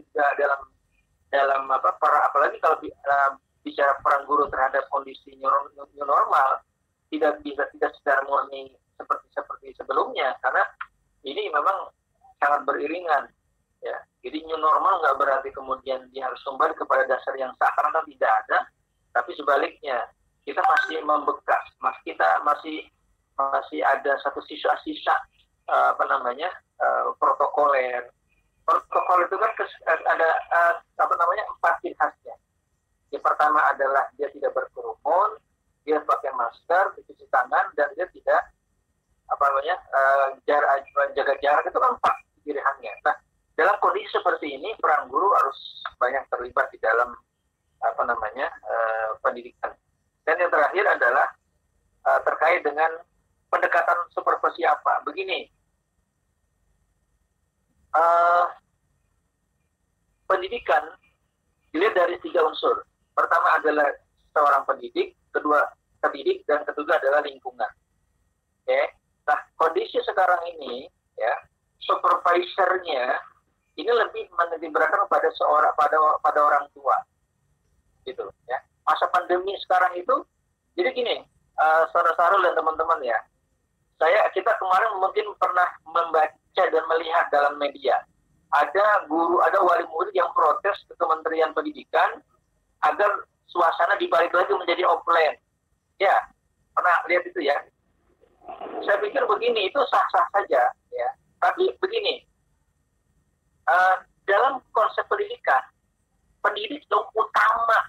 apalagi kalau bicara peran guru terhadap kondisi new normal, tidak secara murni seperti sebelumnya, karena ini memang sangat beriringan, ya. Jadi new normal nggak berarti kemudian dia harus kembali kepada dasar yang sah, karena tidak ada, tapi sebaliknya kita masih membekas, kita masih ada satu sisa-sisa protokoler. Protokol itu kan ada 4 ciri khasnya. Yang pertama adalah dia tidak berkerumun, dia pakai masker, cuci tangan, dan dia tidak jaga jarak. Itu kan 4 ciri khasnya. Nah, dalam kondisi seperti ini peran guru harus banyak terlibat di dalam pendidikan. Dan yang terakhir adalah terkait dengan pendekatan supervisi apa. Begini, pendidikan dilihat dari 3 unsur. Pertama adalah seorang pendidik, kedua pendidik, dan ketiga adalah lingkungan. Oke. Nah, kondisi sekarang ini, ya, supervisornya ini lebih menitikberatkan pada orang tua, gitu, ya. Masa pandemi sekarang itu, jadi gini, saudara-saudara dan teman-teman, ya, kita kemarin mungkin pernah membaca dan melihat dalam media, ada wali murid yang protes ke Kementerian Pendidikan agar suasana dibalik lagi menjadi offline. Ya, pernah lihat itu, ya. Saya pikir begini, itu sah-sah saja, ya. Tapi begini, dalam konsep pendidikan, pendidik yang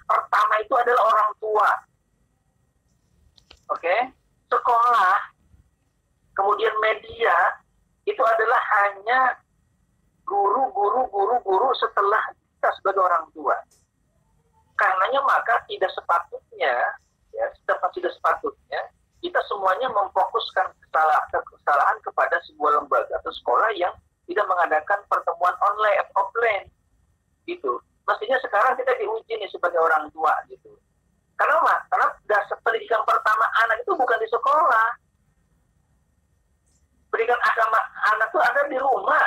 pertama itu adalah orang tua. Oke? Sekolah, kemudian media, itu adalah hanya guru setelah kita sebagai orang tua. Karenanya maka tidak sepatutnya kita semuanya memfokuskan kesalahan kepada sebuah lembaga atau sekolah yang tidak mengadakan pertemuan offline, gitu. Mestinya sekarang kita diuji nih sebagai orang tua, gitu. Karena dasar pendidikan pertama anak itu bukan di sekolah. Pendidikan agama anak itu ada di rumah.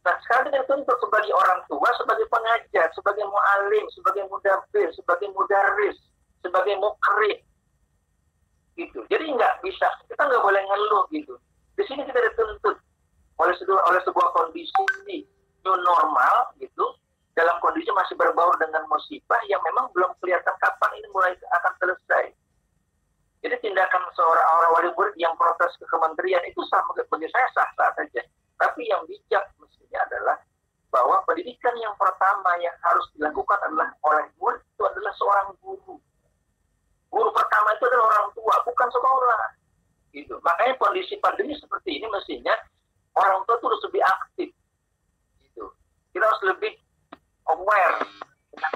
Nah, sekarang kita tuntut sebagai orang tua, sebagai pengajar, sebagai mu'alim, sebagai mudabbir, sebagai mudarris, sebagai mukri, gitu. Jadi nggak bisa, kita nggak boleh ngeluh, gitu. Di sini kita dituntut oleh sebuah kondisi new normal, gitu, dalam kondisi masih berbaur dengan musibah yang memang belum kelihatan kapan ini mulai akan selesai. Jadi tindakan seorang wali murid yang protes ke kementerian itu bagi saya sah-sah saja. Tapi yang bijak mestinya adalah bahwa pendidikan yang pertama yang harus dilakukan adalah oleh murid itu adalah seorang guru. Guru pertama itu adalah orang tua, bukan sekolah. Gitu. Makanya kondisi pandemi seperti ini mestinya orang tua itu harus lebih aktif. Gitu. Kita harus lebih aware. Nah,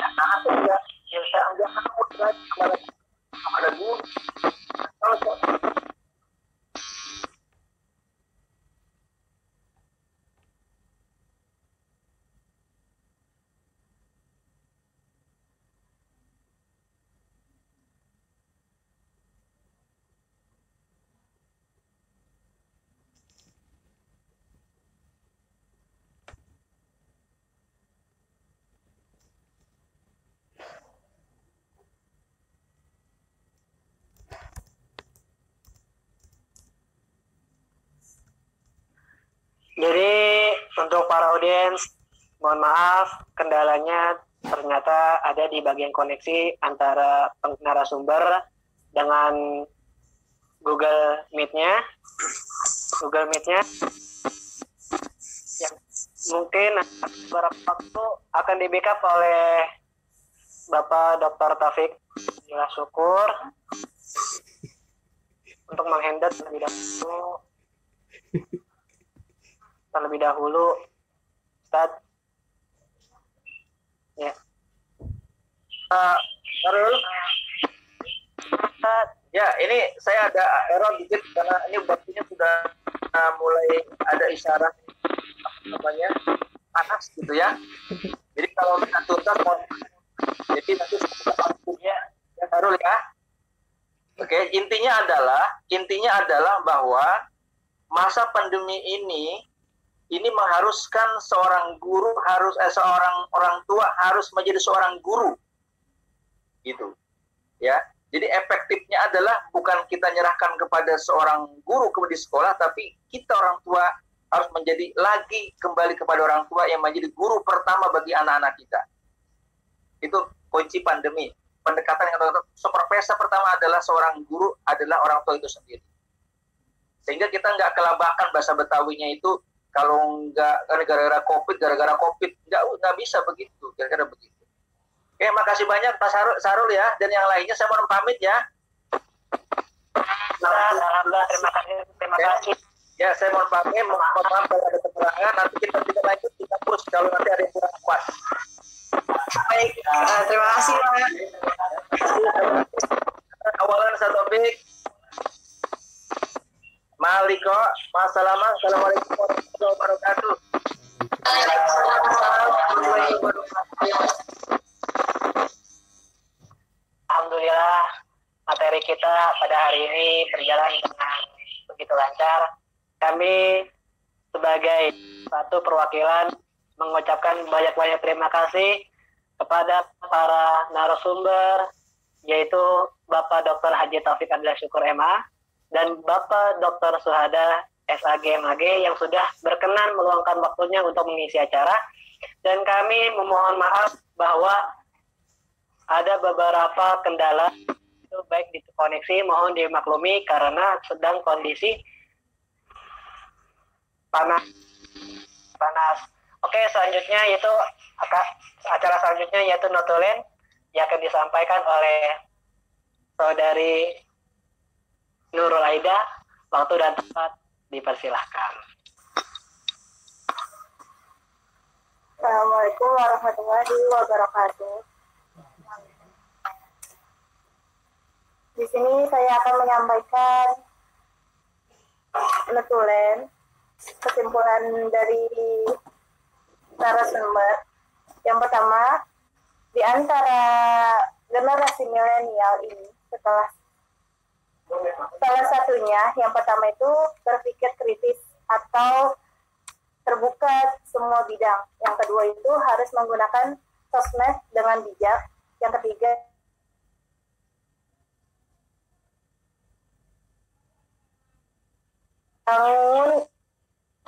jangan mudah kepada guru. para audiens, mohon maaf kendalanya ternyata ada di bagian koneksi antara narasumber dengan Google Meet-nya yang mungkin beberapa waktu akan di backup oleh Bapak Dr. Taufik Abdillah Syukur untuk menghandle terlebih dahulu Ustaz. Ya. Sarul. Ya, ini saya ada error dikit karena ini waktunya sudah mulai ada isyarat namanya panas gitu ya. Jadi kalau kita tuntas jadi nanti waktunya ya Sarul ya. Oke, intinya adalah bahwa masa pandemi ini mengharuskan seorang guru seorang orang tua harus menjadi seorang guru. Gitu. Ya. Jadi efektifnya adalah bukan kita nyerahkan kepada seorang guru di sekolah, tapi kita orang tua harus menjadi lagi kembali kepada orang tua yang menjadi guru pertama bagi anak-anak kita. Itu kunci pandemi. Pendekatan yang supervisa pertama adalah seorang guru adalah orang tua itu sendiri. Sehingga kita nggak kelabakan bahasa Betawinya itu kalau nggak gara-gara COVID nggak bisa begitu, kira-kira begitu. Oke, makasih banyak Pak Sarul ya, dan yang lainnya saya mohon pamit ya. Alhamdulillah, terima kasih. Ya, saya mohon pamit, mohon maaf kalau ada kekurangan, nanti kita tidak lanjut, kita push kalau nanti ada yang kurang kuat. Baik, terima kasih Pak. Awalan Ustaz Taufik. Maliko, Assalamualaikum warahmatullahi wabarakatuh. Alhamdulillah, materi kita pada hari ini berjalan dengan begitu lancar. Kami sebagai satu perwakilan mengucapkan banyak-banyak terima kasih kepada para narasumber, yaitu Bapak Dr. Haji Taufik Abdillah Syukur MA dan Bapak Dr. Suhada SAG MAG yang sudah berkenan meluangkan waktunya untuk mengisi acara. Dan kami memohon maaf bahwa ada beberapa kendala itu baik di koneksi, mohon dimaklumi karena sedang kondisi panas. Oke, selanjutnya yaitu acara selanjutnya yaitu notulen yang akan disampaikan oleh saudari Nurul Aida. Waktu dan tempat dipersilahkan. Assalamualaikum warahmatullahi wabarakatuh. Di sini saya akan menyampaikan notulen kesimpulan dari narasumber. Yang pertama, di antara generasi milenial ini salah satunya yang pertama itu berpikir kritis atau terbuka semua bidang. Yang kedua itu harus menggunakan sosmed dengan bijak. Yang ketiga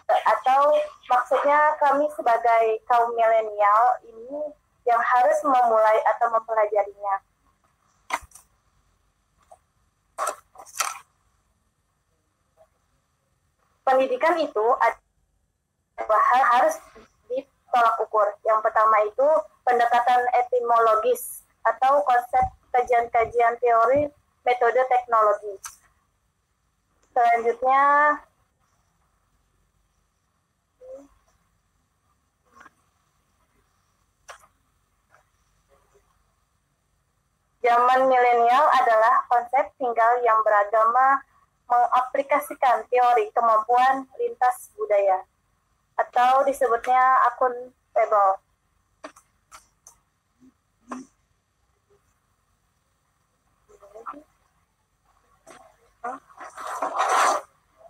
atau maksudnya kami sebagai kaum milenial ini yang harus memulai atau mempelajarinya. Pendidikan itu harus ditolak ukur. Yang pertama itu pendekatan etimologis atau konsep kajian-kajian teori metode teknologi. Selanjutnya zaman milenial adalah konsep tinggal yang beragama mengaplikasikan teori kemampuan lintas budaya atau disebutnya akuntabel.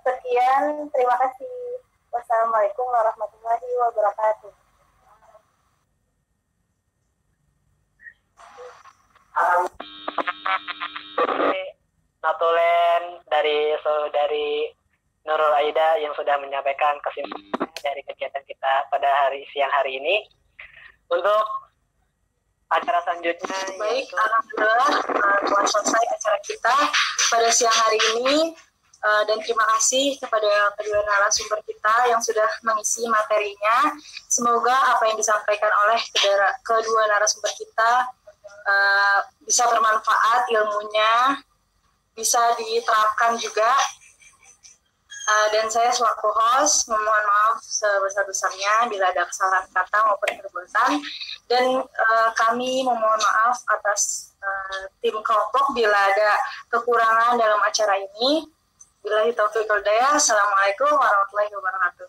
Sekian, terima kasih. Wassalamualaikum warahmatullahi wabarakatuh. Notulen dari saudari Nurul Aida yang sudah menyampaikan kesimpulan dari kegiatan kita pada siang hari ini. Untuk acara selanjutnya, baik, alhamdulillah telah selesai acara kita pada siang hari ini, dan terima kasih kepada kedua narasumber kita yang sudah mengisi materinya. Semoga apa yang disampaikan oleh kedua narasumber kita bisa bermanfaat, ilmunya bisa diterapkan juga. Dan saya selaku host memohon maaf sebesar-besarnya bila ada kesalahan kata maupun perbuatan, dan kami memohon maaf atas tim kelompok bila ada kekurangan dalam acara ini. Billahi taufiq wal hidayah. Assalamualaikum warahmatullahi wabarakatuh.